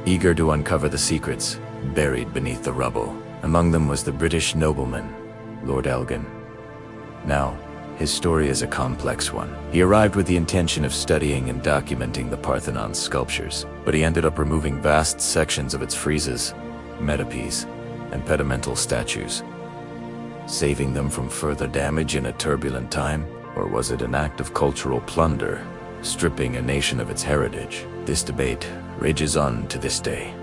eager to uncover the secrets buried beneath the rubble. Among them was the British nobleman, Lord Elgin. Now, his story is a complex one. He arrived with the intention of studying and documenting the Parthenon's sculptures, but he ended up removing vast sections of its friezes, metopes, and pedimental statues, saving them from further damage in a turbulent time. Or was it an act of cultural plunder, stripping a nation of its heritage? This debate rages on to this day.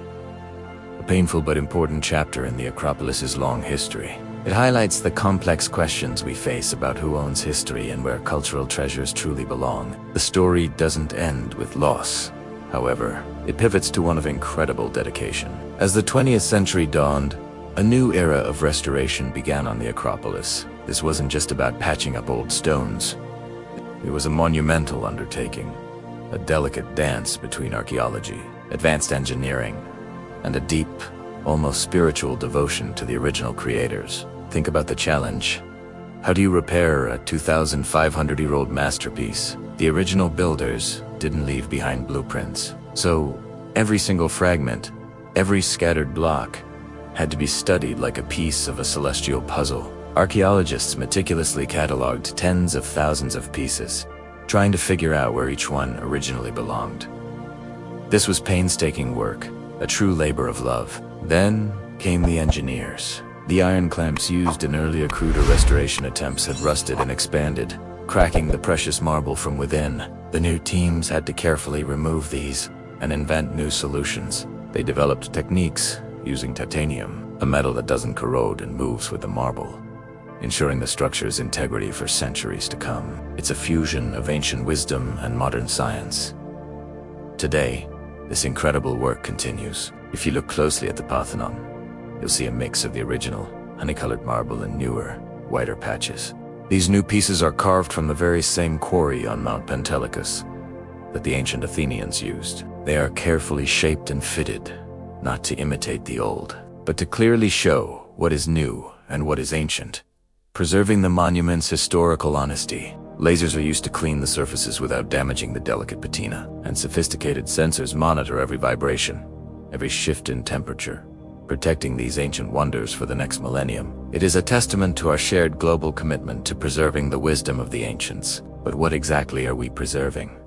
A painful but important chapter in the Acropolis's long history. It highlights the complex questions we face about who owns history and where cultural treasures truly belong. The story doesn't end with loss, However, it pivots to one of incredible dedication. As the 20th century dawned, a new era of restoration began on the Acropolis. This wasn't just about patching up old stones. It was a monumental undertaking, a delicate dance between archaeology, advanced engineering, and a deep, almost spiritual devotion to the original creators. Think about the challenge. How do you repair a 2,500-year-old masterpiece? The original builders didn't leave behind blueprints. So, every single fragment, every scattered block, had to be studied like a piece of a celestial puzzle. Archaeologists meticulously cataloged tens of thousands of pieces, trying to figure out where each one originally belonged. This was painstaking work, a true labor of love. Then came the engineers. The iron clamps used in earlier cruder restoration attempts had rusted and expanded, cracking the precious marble from within. The new teams had to carefully remove these and invent new solutions. They developed techniques using titanium, a metal that doesn't corrode and moves with the marble, ensuring the structure's integrity for centuries to come. It's a fusion of ancient wisdom and modern science. Today, this incredible work continues. If you look closely at the Parthenon, you'll see a mix of the original, honey-colored marble and newer, whiter patches. These new pieces are carved from the very same quarry on Mount Pentelicus that the ancient Athenians used. They are carefully shaped and fitted, not to imitate the old, but to clearly show what is new and what is ancient, preserving the monument's historical honesty. Lasers are used to clean the surfaces without damaging the delicate patina, and sophisticated sensors monitor every vibration, every shift in temperature, protecting these ancient wonders for the next millennium. It is a testament to our shared global commitment to preserving the wisdom of the ancients. But what exactly are we preserving?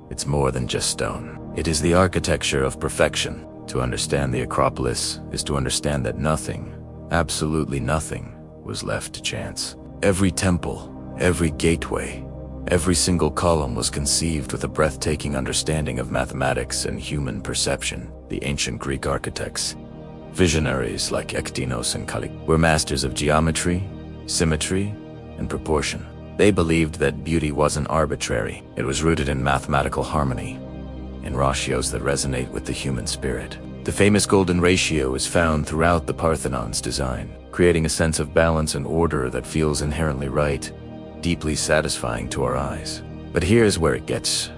It's more than just stone. It is the architecture of perfection. To understand the Acropolis is to understand that nothing, absolutely nothing, was left to chance. Every temple, every gateway, every single column was conceived with a breathtaking understanding of mathematics and human perception. The ancient Greek architects, visionaries like Erechtheion and Caligula, were masters of geometry, symmetry, and proportion. They believed that beauty wasn't arbitrary. It was rooted in mathematical harmony, in ratios that resonate with the human spirit. The famous golden ratio is found throughout the Parthenon's design, creating a sense of balance and order that feels inherently right, deeply satisfying to our eyes. But here's where it gets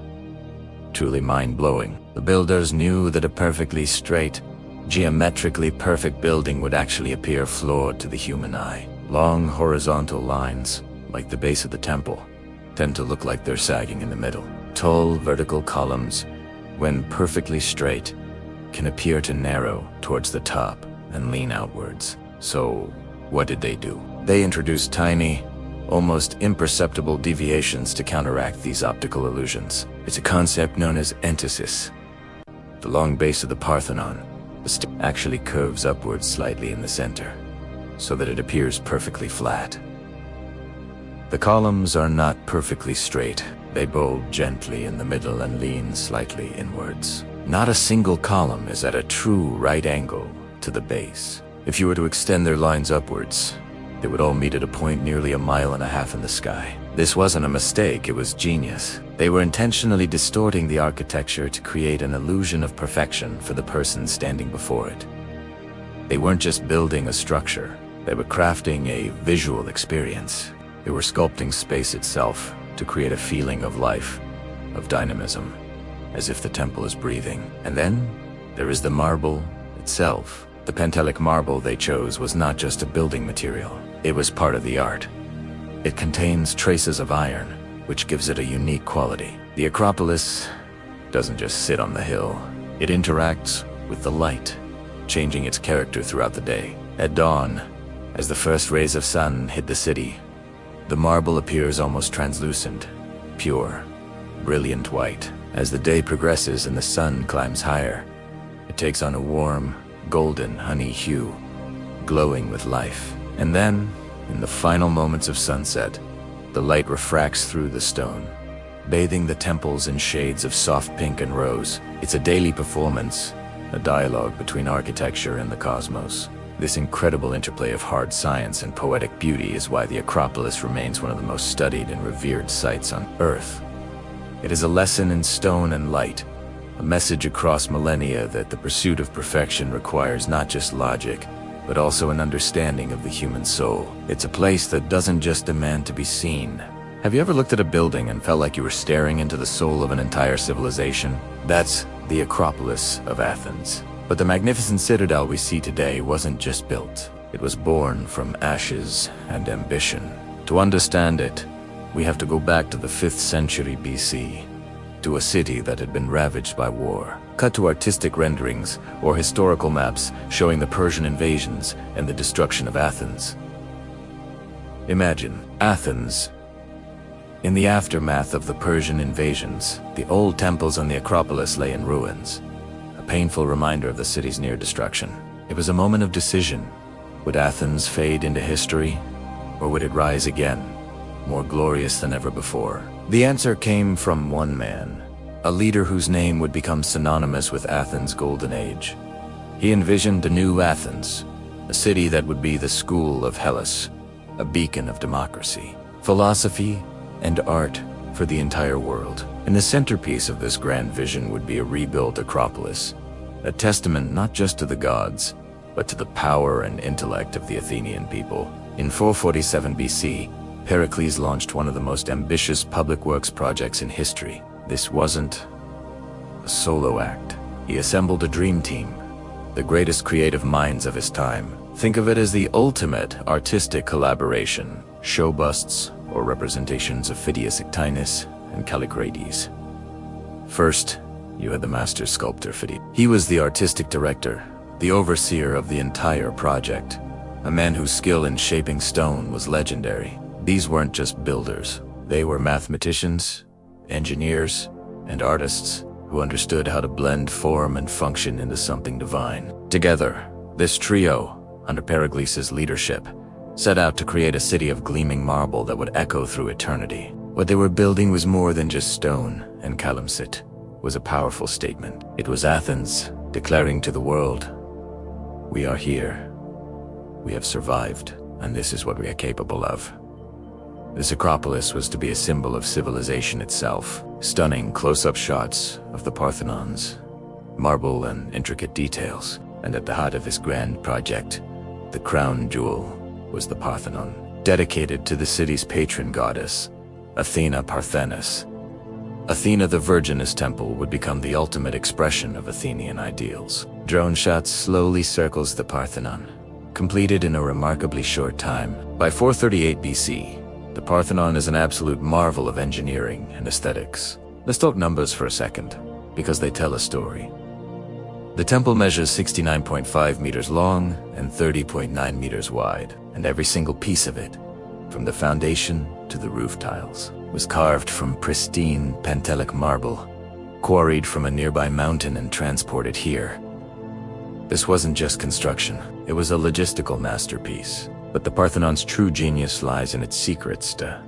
truly mind-blowing. The builders knew that a perfectly straight, geometrically perfect building would actually appear flawed to the human eye. Long horizontal lines, like the base of the temple, tend to look like they're sagging in the middle. Tall vertical columns, when perfectly straight, can appear to narrow towards the top and lean outwards. So, what did they do? They introduced tiny, almost imperceptible deviations to counteract these optical illusions. It's a concept known as entasis. The long base of the Parthenon actually curves upwards slightly in the center, so that it appears perfectly flat. The columns are not perfectly straight. They bulge gently in the middle and lean slightly inwards. Not a single column is at a true right angle to the base. If you were to extend their lines upwards, they would all meet at a point nearly 1.5 miles in the sky. This wasn't a mistake, it was genius. They were intentionally distorting the architecture to create an illusion of perfection for the person standing before it. They weren't just building a structure, they were crafting a visual experience. They were sculpting space itself to create a feeling of life, of dynamism, as if the temple is breathing. And then there is the marble itself. The Pentelic marble they chose was not just a building material, it was part of the art. It contains traces of iron, which gives it a unique quality. The Acropolis doesn't just sit on the hill, it interacts with the light, changing its character throughout the day. At dawn, as the first rays of sun hit the city, the marble appears almost translucent, pure, brilliant white. As the day progresses and the sun climbs higher, it takes on a warm, golden honey hue, glowing with life. And then, in the final moments of sunset, the light refracts through the stone, bathing the temples in shades of soft pink and rose. It's a daily performance, a dialogue between architecture and the cosmos. This incredible interplay of hard science and poetic beauty is why the Acropolis remains one of the most studied and revered sites on Earth. It is a lesson in stone and light, a message across millennia that the pursuit of perfection requires not just logic, but also an understanding of the human soul. It's a place that doesn't just demand to be seen. Have you ever looked at a building and felt like you were staring into the soul of an entire civilization? That's the Acropolis of Athens. But the magnificent citadel we see today wasn't just built. It was born from ashes and ambition. To understand it, we have to go back to the 5th century BC, to a city that had been ravaged by war. Cut to artistic renderings or historical maps showing the Persian invasions and the destruction of Athens. Imagine Athens. In the aftermath of the Persian invasions, the old temples on the Acropolis lay in ruins, a painful reminder of the city's near destruction. It was a moment of decision. Would Athens fade into history, or would it rise again, more glorious than ever before? The answer came from one man, a leader whose name would become synonymous with Athens' golden age. He envisioned a new Athens, a city that would be the school of Hellas, a beacon of democracy, philosophy, and art for the entire world. And the centerpiece of this grand vision would be a rebuilt Acropolis, a testament not just to the gods, but to the power and intellect of the Athenian people. In 447 BC, Pericles launched one of the most ambitious public works projects in history. This wasn't a solo act. He assembled a dream team, the greatest creative minds of his time. Think of it as the ultimate artistic collaboration, show busts or representations of Phidias Echinus and Callicrates. First, you had the master sculptor Phidias. He was the artistic director, the overseer of the entire project, a man whose skill in shaping stone was legendary. These weren't just builders. They were mathematicians, engineers, and artists who understood how to blend form and function into something divine. Together, this trio, under Pericles' leadership, set out to create a city of gleaming marble that would echo through eternity. What they were building was more than just stone, and Calypsit was a powerful statement. It was Athens declaring to the world, "We are here. We have survived, and this is what we are capable of." This Acropolis was to be a symbol of civilization itself. Stunning close-up shots of the Parthenons, marble and intricate details. And at the heart of this grand project, the crown jewel was the Parthenon, dedicated to the city's patron goddess, Athena Parthenis. Athena the Virginess Temple would become the ultimate expression of Athenian ideals. Drone shots slowly circles the Parthenon, completed in a remarkably short time. By 438 BC, the Parthenon is an absolute marvel of engineering and aesthetics. Let's talk numbers for a second, because they tell a story. The temple measures 69.5 meters long and 30.9 meters wide, and every single piece of it, from the foundation to the roof tiles, was carved from pristine Pentelic marble, quarried from a nearby mountain and transported here. This wasn't just construction, it was a logistical masterpiece. But the Parthenon's true genius lies in its secrets to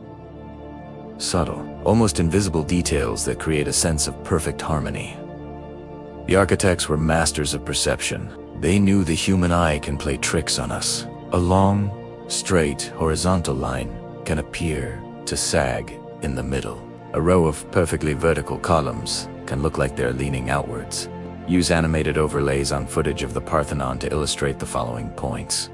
subtle, almost invisible details that create a sense of perfect harmony. The architects were masters of perception. They knew the human eye can play tricks on us. A long, straight, horizontal line can appear to sag in the middle. A row of perfectly vertical columns can look like they're leaning outwards. Use animated overlays on footage of the Parthenon to illustrate the following points.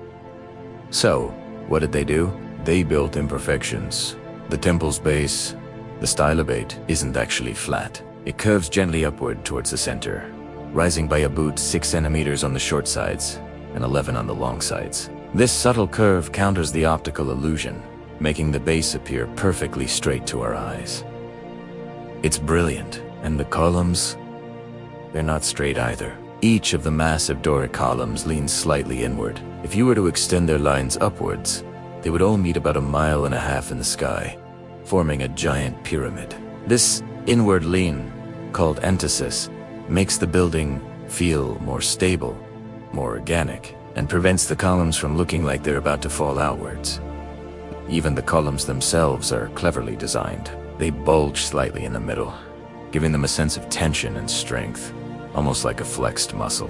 So, what did they do? They built imperfections. The temple's base, the stylobate, isn't actually flat. It curves gently upward towards the center, rising by a boot 6 centimeters on the short sides and 11 on the long sides. This subtle curve counters the optical illusion, making the base appear perfectly straight to our eyes. It's brilliant, and the columns, they're not straight either. Each of the massive Doric columns leans slightly inward. If you were to extend their lines upwards, they would all meet about 1.5 miles in the sky, forming a giant pyramid. This inward lean, called entasis, makes the building feel more stable, more organic, and prevents the columns from looking like they're about to fall outwards. Even the columns themselves are cleverly designed. They bulge slightly in the middle, giving them a sense of tension and strength, almost like a flexed muscle.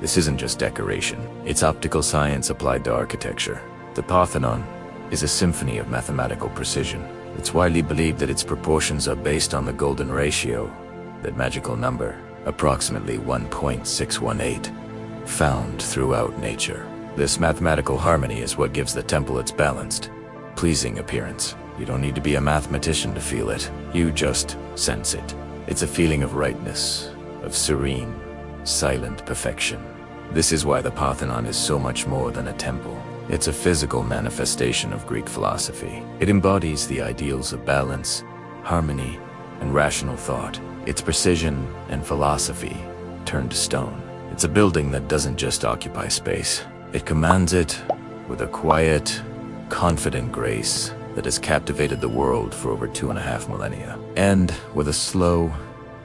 This isn't just decoration, it's optical science applied to architecture. The Parthenon is a symphony of mathematical precision. It's widely believed that its proportions are based on the golden ratio, That magical number, approximately 1.618, found throughout nature. This mathematical harmony is what gives the temple its balanced, pleasing appearance. You don't need to be a mathematician to feel it. You just sense it. It's a feeling of rightness, of serene, silent perfection. This is why the Parthenon is so much more than a temple. It's a physical manifestation of Greek philosophy. It embodies the ideals of balance, harmony, and rational thought. It's precision and philosophy turned to stone. It's a building that doesn't just occupy space. It commands it with a quiet, confident grace that has captivated the world for over 2.5 millennia. And with a slow,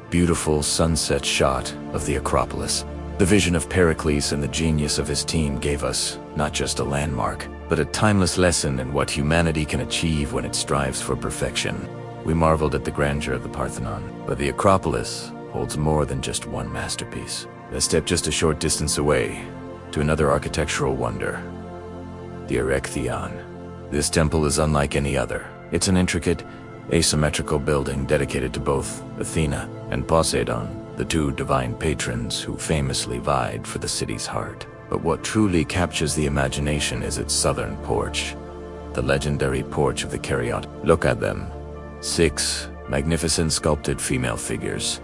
beautiful sunset shot of the Acropolis, the vision of Pericles and the genius of his team gave us not just a landmark, but a timeless lesson in what humanity can achieve when it strives for perfection. We marveled at the grandeur of the Parthenon, but the Acropolis holds more than just one masterpiece. Let's step just a short distance away to another architectural wonder, the Erechtheion. This temple is unlike any other. It's an intricate, asymmetrical building dedicated to both Athena and Poseidon, the two divine patrons who famously vied for the city's heart. But what truly captures the imagination is its southern porch, the legendary porch of the Chariot. Look at them. 6 magnificent sculpted female figures,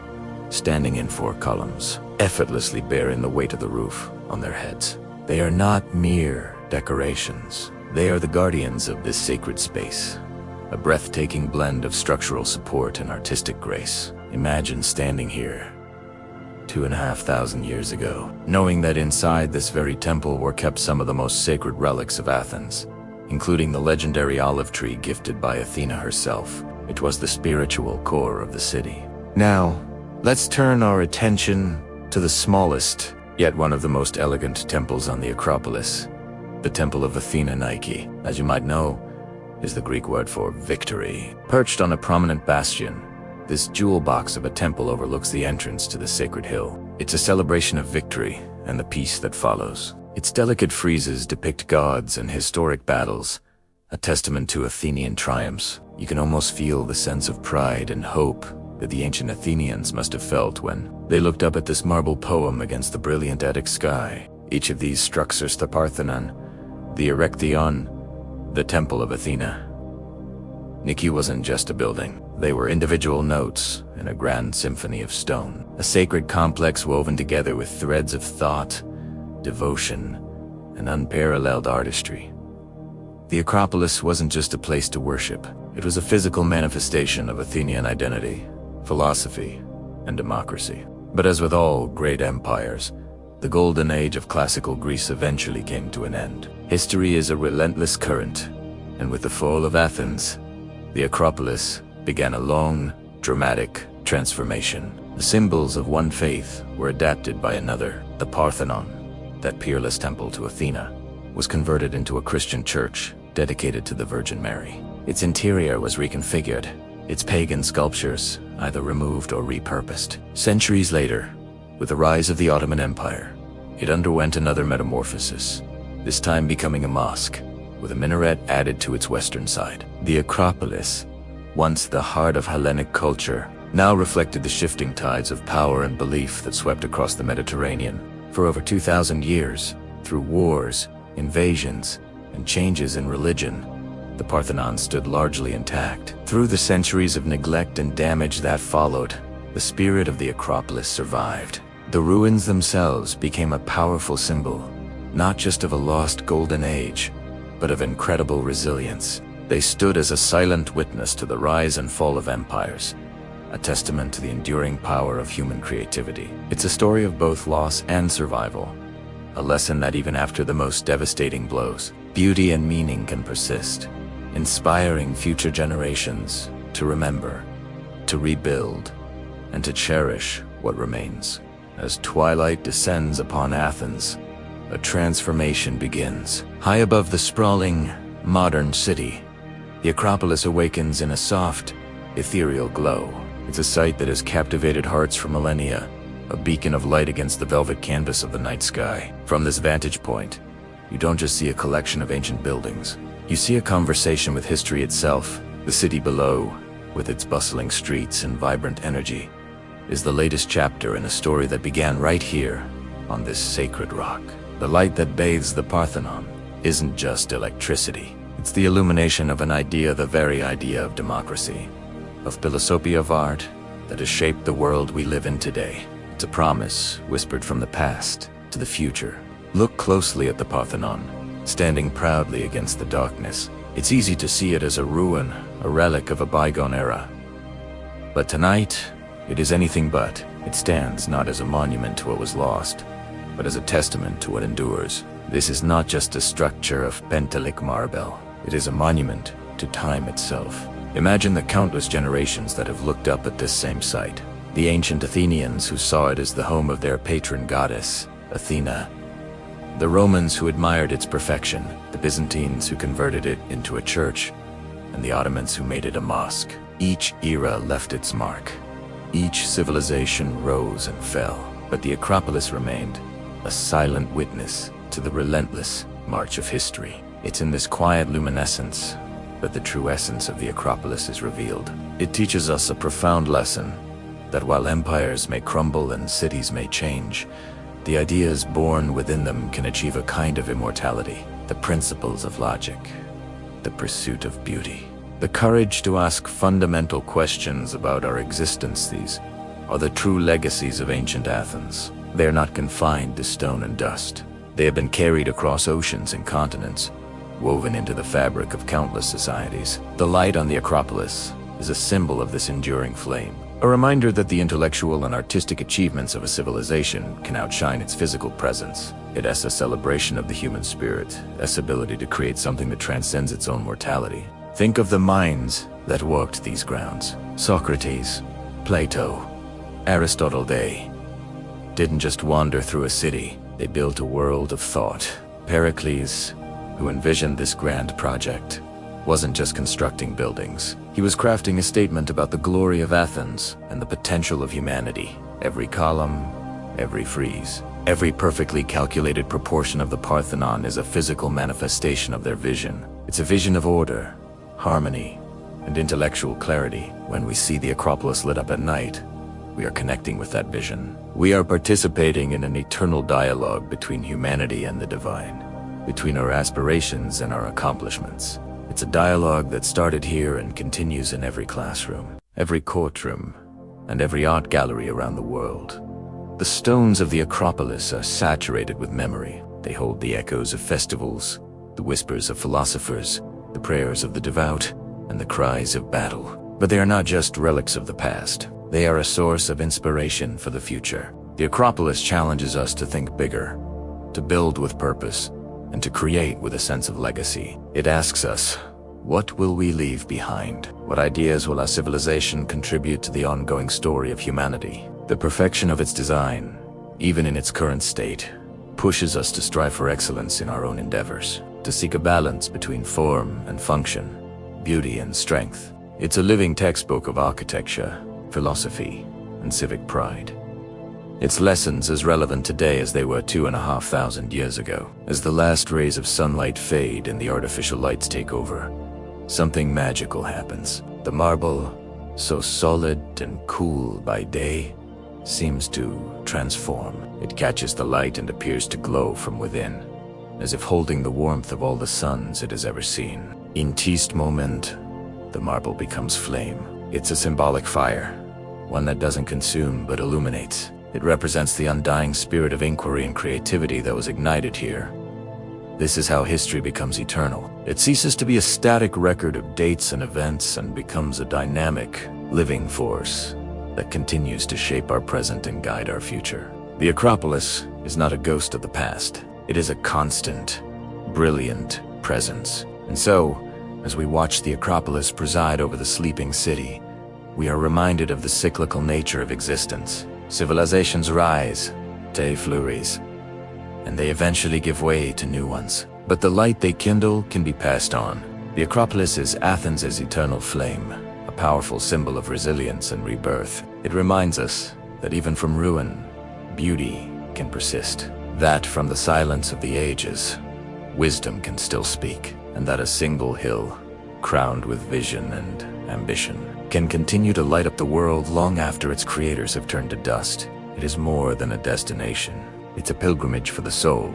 standing in 4 columns, effortlessly bearing the weight of the roof on their heads. They are not mere decorations. They are the guardians of this sacred space, a breathtaking blend of structural support and artistic grace. Imagine standing here 2,500 years ago, knowing that inside this very temple were kept some of the most sacred relics of Athens, including the legendary olive tree gifted by Athena herself. It was the spiritual core of the city. Now, let's turn our attention to the smallest, yet one of the most elegant temples on the Acropolis, the Temple of Athena Nike. As you might know, is the Greek word for victory. Perched on a prominent bastion, this jewel box of a temple overlooks the entrance to the sacred hill. It's a celebration of victory and the peace that follows. Its delicate friezes depict gods and historic battles, a testament to Athenian triumphs. You can almost feel the sense of pride and hope that the ancient Athenians must have felt when they looked up at this marble poem against the brilliant Attic sky. Each of these structures, the Parthenon, the Erechtheion, the Temple of Athena Nike, wasn't just a building. They were individual notes in a grand symphony of stone, a sacred complex woven together with threads of thought, devotion, and unparalleled artistry. The Acropolis wasn't just a place to worship. It was a physical manifestation of Athenian identity, philosophy, and democracy. But as with all great empires, the golden age of classical Greece eventually came to an end. History is a relentless current, and with the fall of Athens, the Acropolis began a long, dramatic transformation. The symbols of one faith were adapted by another. The Parthenon, that peerless temple to Athena, was converted into a Christian church dedicated to the Virgin Mary. Its interior was reconfigured, its pagan sculptures either removed or repurposed. Centuries later, with the rise of the Ottoman Empire, it underwent another metamorphosis, this time becoming a mosque, with a minaret added to its western side. The Acropolis, once the heart of Hellenic culture, now reflected the shifting tides of power and belief that swept across the Mediterranean. For over 2,000 years, through wars, invasions, and changes in religion, the Parthenon stood largely intact. Through the centuries of neglect and damage that followed, the spirit of the Acropolis survived. The ruins themselves became a powerful symbol, not just of a lost golden age, but of incredible resilience. They stood as a silent witness to the rise and fall of empires, a testament to the enduring power of human creativity. It's a story of both loss and survival, a lesson that even after the most devastating blows, beauty and meaning can persist, inspiring future generations to remember, to rebuild, and to cherish what remains. As twilight descends upon Athens, a transformation begins. High above the sprawling, modern city, the Acropolis awakens in a soft, ethereal glow. It's a sight that has captivated hearts for millennia, a beacon of light against the velvet canvas of the night sky. From this vantage point, you don't just see a collection of ancient buildings. You see a conversation with history itself. The city below, with its bustling streets and vibrant energy, is the latest chapter in a story that began right here, on this sacred rock. The light that bathes the Parthenon isn't just electricity. It's the illumination of an idea, the very idea of democracy, of philosophy of art that has shaped the world we live in today. It's a promise whispered from the past to the future. Look closely at the Parthenon, standing proudly against the darkness. It's easy to see it as a ruin, a relic of a bygone era. But tonight, it is anything but. It stands not as a monument to what was lost, but as a testament to what endures. This is not just a structure of pentelic marble. It is a monument to time itself. Imagine the countless generations that have looked up at this same site. The ancient Athenians who saw it as the home of their patron goddess, Athena. The Romans who admired its perfection. The Byzantines who converted it into a church. And the Ottomans who made it a mosque. Each era left its mark. Each civilization rose and fell. But the Acropolis remained, a silent witness to the relentless march of history. It's in this quiet luminescence that the true essence of the Acropolis is revealed. It teaches us a profound lesson, that while empires may crumble and cities may change, the ideas born within them can achieve a kind of immortality. The principles of logic, the pursuit of beauty, the courage to ask fundamental questions about our existence. These are the true legacies of ancient Athens. They are not confined to stone and dust. They have been carried across oceans and continents, woven into the fabric of countless societies. The light on the Acropolis is a symbol of this enduring flame, a reminder that the intellectual and artistic achievements of a civilization can outshine its physical presence. It is a celebration of the human spirit, its ability to create something that transcends its own mortality. Think of the minds that walked these grounds. Socrates, Plato, Aristotle. They didn't just wander through a city, they built a world of thought. Pericles, who envisioned this grand project, wasn't just constructing buildings. He was crafting a statement about the glory of Athens and the potential of humanity. Every column, every frieze, every perfectly calculated proportion of the Parthenon is a physical manifestation of their vision. It's a vision of order, harmony, and intellectual clarity. When we see the Acropolis lit up at night, we are connecting with that vision. We are participating in an eternal dialogue between humanity and the divine, between our aspirations and our accomplishments. It's a dialogue that started here and continues in every classroom, every courtroom, and every art gallery around the world. The stones of the Acropolis are saturated with memory. They hold the echoes of festivals, the whispers of philosophers, the prayers of the devout, and the cries of battle. But they are not just relics of the past. They are a source of inspiration for the future. The Acropolis challenges us to think bigger, to build with purpose, and to create with a sense of legacy. It asks us, what will we leave behind? What ideas will our civilization contribute to the ongoing story of humanity? The perfection of its design, even in its current state, pushes us to strive for excellence in our own endeavors, to seek a balance between form and function, beauty and strength. It's a living textbook of architecture, philosophy, and civic pride. Its lessons as relevant today as they were 2,500 years ago. As the last rays of sunlight fade and the artificial lights take over, something magical happens. The marble, so solid and cool by day, seems to transform. It catches the light and appears to glow from within, as if holding the warmth of all the suns it has ever seen. In this moment, the marble becomes flame. It's a symbolic fire, one that doesn't consume but illuminates. It represents the undying spirit of inquiry and creativity that was ignited here. This is how history becomes eternal. It ceases to be a static record of dates and events and becomes a dynamic, living force that continues to shape our present and guide our future. The Acropolis is not a ghost of the past. It is a constant, brilliant presence. And so, as we watch the Acropolis preside over the sleeping city, we are reminded of the cyclical nature of existence. Civilizations rise, they flourish, and they eventually give way to new ones. But the light they kindle can be passed on. The Acropolis is Athens' eternal flame, a powerful symbol of resilience and rebirth. It reminds us that even from ruin, beauty can persist. That from the silence of the ages, wisdom can still speak. And that a single hill, crowned with vision and ambition, can continue to light up the world long after its creators have turned to dust. It is more than a destination. It's a pilgrimage for the soul,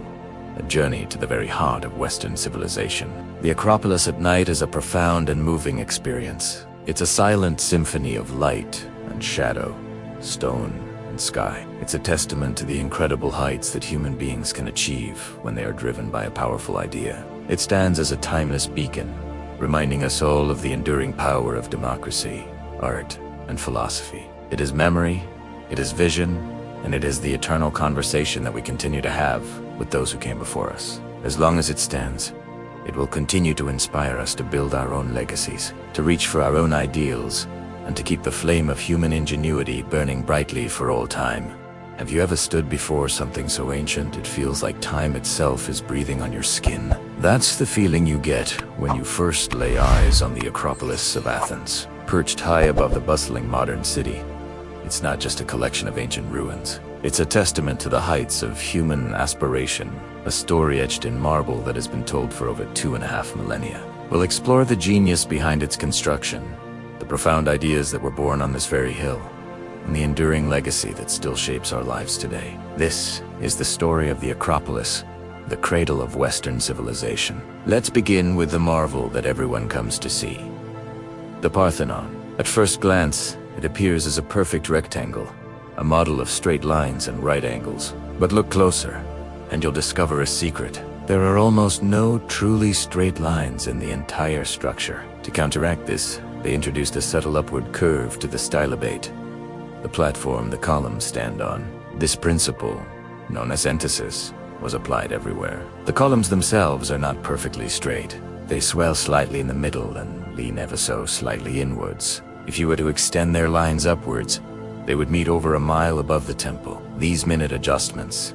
a journey to the very heart of Western civilization. The Acropolis at night is a profound and moving experience. It's a silent symphony of light and shadow, stone and sky. It's a testament to the incredible heights that human beings can achieve when they are driven by a powerful idea. It stands as a timeless beacon, reminding us all of the enduring power of democracy, art, and philosophy. It is memory, it is vision, and it is the eternal conversation that we continue to have with those who came before us. As long as it stands, it will continue to inspire us to build our own legacies, to reach for our own ideals, and to keep the flame of human ingenuity burning brightly for all time. Have you ever stood before something so ancient it feels like time itself is breathing on your skin? That's the feeling you get when you first lay eyes on the Acropolis of Athens. Perched high above the bustling modern city, it's not just a collection of ancient ruins. It's a testament to the heights of human aspiration, a story etched in marble that has been told for over 2.5 millennia. We'll explore the genius behind its construction, the profound ideas that were born on this very hill, and the enduring legacy that still shapes our lives today. This is the story of the Acropolis, the cradle of Western civilization. Let's begin with the marvel that everyone comes to see. The Parthenon. At first glance, it appears as a perfect rectangle, a model of straight lines and right angles. But look closer, and you'll discover a secret. There are almost no truly straight lines in the entire structure. To counteract this, they introduced a subtle upward curve to the stylobate, the platform the columns stand on. This principle, known as entasis, was applied everywhere. The columns themselves are not perfectly straight. They swell slightly in the middle and lean ever so slightly inwards. If you were to extend their lines upwards, they would meet over a mile above the temple. These minute adjustments,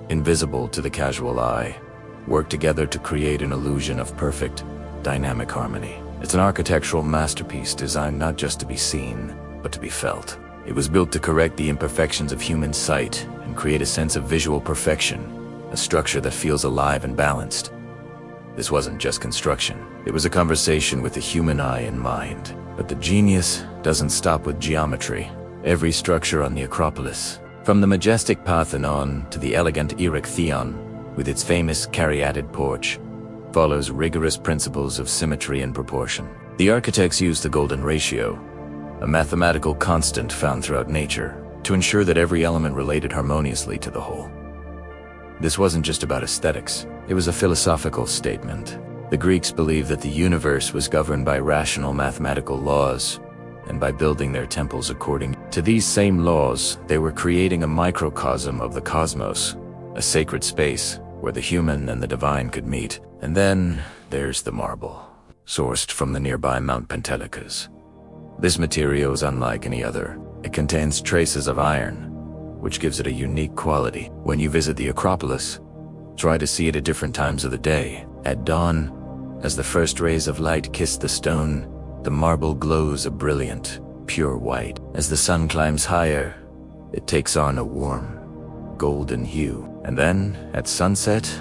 invisible to the casual eye, work together to create an illusion of perfect, dynamic harmony. It's an architectural masterpiece designed not just to be seen, but to be felt. It was built to correct the imperfections of human sight and create a sense of visual perfection, a structure that feels alive and balanced. This wasn't just construction. It was a conversation with the human eye in mind. But the genius doesn't stop with geometry. Every structure on the Acropolis, from the majestic Parthenon to the elegant Erechtheion, with its famous caryatid porch, follows rigorous principles of symmetry and proportion. The architects used the golden ratio, a mathematical constant found throughout nature, to ensure that every element related harmoniously to the whole. This wasn't just about aesthetics, it was a philosophical statement. The Greeks believed that the universe was governed by rational mathematical laws, and by building their temples according to these same laws, they were creating a microcosm of the cosmos, a sacred space where the human and the divine could meet. And then there's the marble, sourced from the nearby Mount Pentelicus. This material is unlike any other. It contains traces of iron, which gives it a unique quality. When you visit the Acropolis, try to see it at different times of the day. At dawn, as the first rays of light kiss the stone, the marble glows a brilliant, pure white. As the sun climbs higher, it takes on a warm, golden hue. And then, at sunset,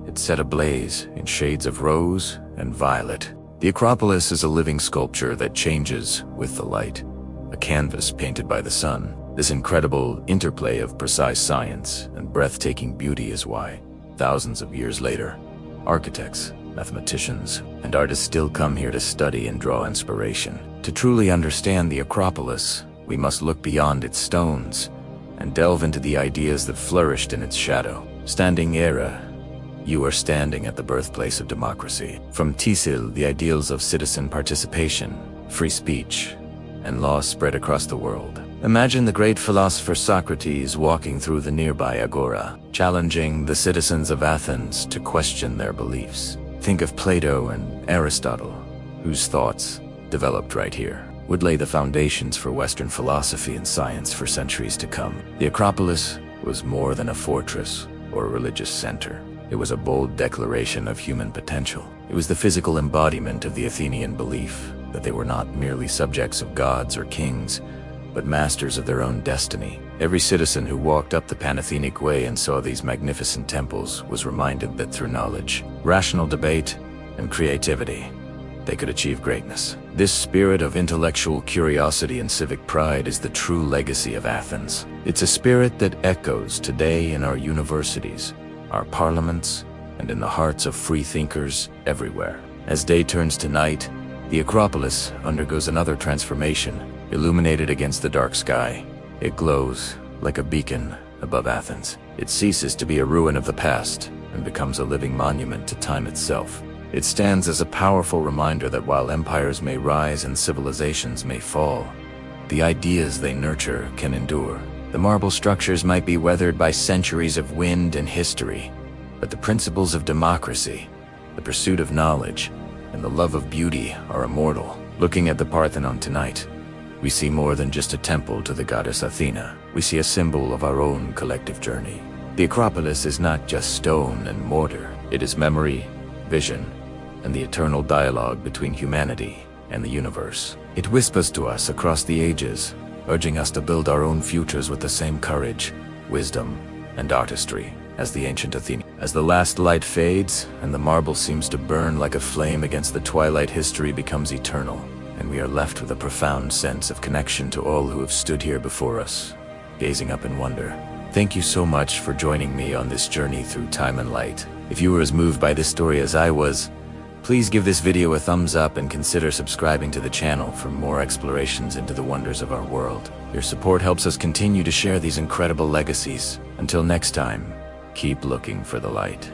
it's set ablaze in shades of rose and violet. The Acropolis is a living sculpture that changes with the light, a canvas painted by the sun. This incredible interplay of precise science and breathtaking beauty is why, thousands of years later, architects, mathematicians, and artists still come here to study and draw inspiration. To truly understand the Acropolis, we must look beyond its stones and delve into the ideas that flourished in its shadow. Standing era, you are standing at the birthplace of democracy. From Tisil, the ideals of citizen participation, free speech, and law spread across the world. Imagine the great philosopher Socrates walking through the nearby agora, challenging the citizens of Athens to question their beliefs. Think of Plato and Aristotle, whose thoughts, developed right here, would lay the foundations for Western philosophy and science for centuries to come. The Acropolis was more than a fortress or a religious center. It was a bold declaration of human potential. It was the physical embodiment of the Athenian belief that they were not merely subjects of gods or kings, but masters of their own destiny. Every citizen who walked up the Panathenaic Way and saw these magnificent temples was reminded that through knowledge, rational debate, and creativity, they could achieve greatness. This spirit of intellectual curiosity and civic pride is the true legacy of Athens. It's a spirit that echoes today in our universities, our parliaments, and in the hearts of free thinkers everywhere. As day turns to night, the Acropolis undergoes another transformation, illuminated against the dark sky. It glows like a beacon above Athens. It ceases to be a ruin of the past and becomes a living monument to time itself. It stands as a powerful reminder that while empires may rise and civilizations may fall, the ideas they nurture can endure. The marble structures might be weathered by centuries of wind and history, but the principles of democracy, the pursuit of knowledge, and the love of beauty are immortal. Looking at the Parthenon tonight, we see more than just a temple to the goddess Athena. We see a symbol of our own collective journey. The Acropolis is not just stone and mortar. It is memory, vision, and the eternal dialogue between humanity and the universe. It whispers to us across the ages, urging us to build our own futures with the same courage, wisdom, and artistry as the ancient Athenians. As the last light fades and the marble seems to burn like a flame against the twilight, history becomes eternal, and we are left with a profound sense of connection to all who have stood here before us, gazing up in wonder. Thank you so much for joining me on this journey through time and light. If you were as moved by this story as I was, please give this video a thumbs up and consider subscribing to the channel for more explorations into the wonders of our world. Your support helps us continue to share these incredible legacies. Until next time, keep looking for the light.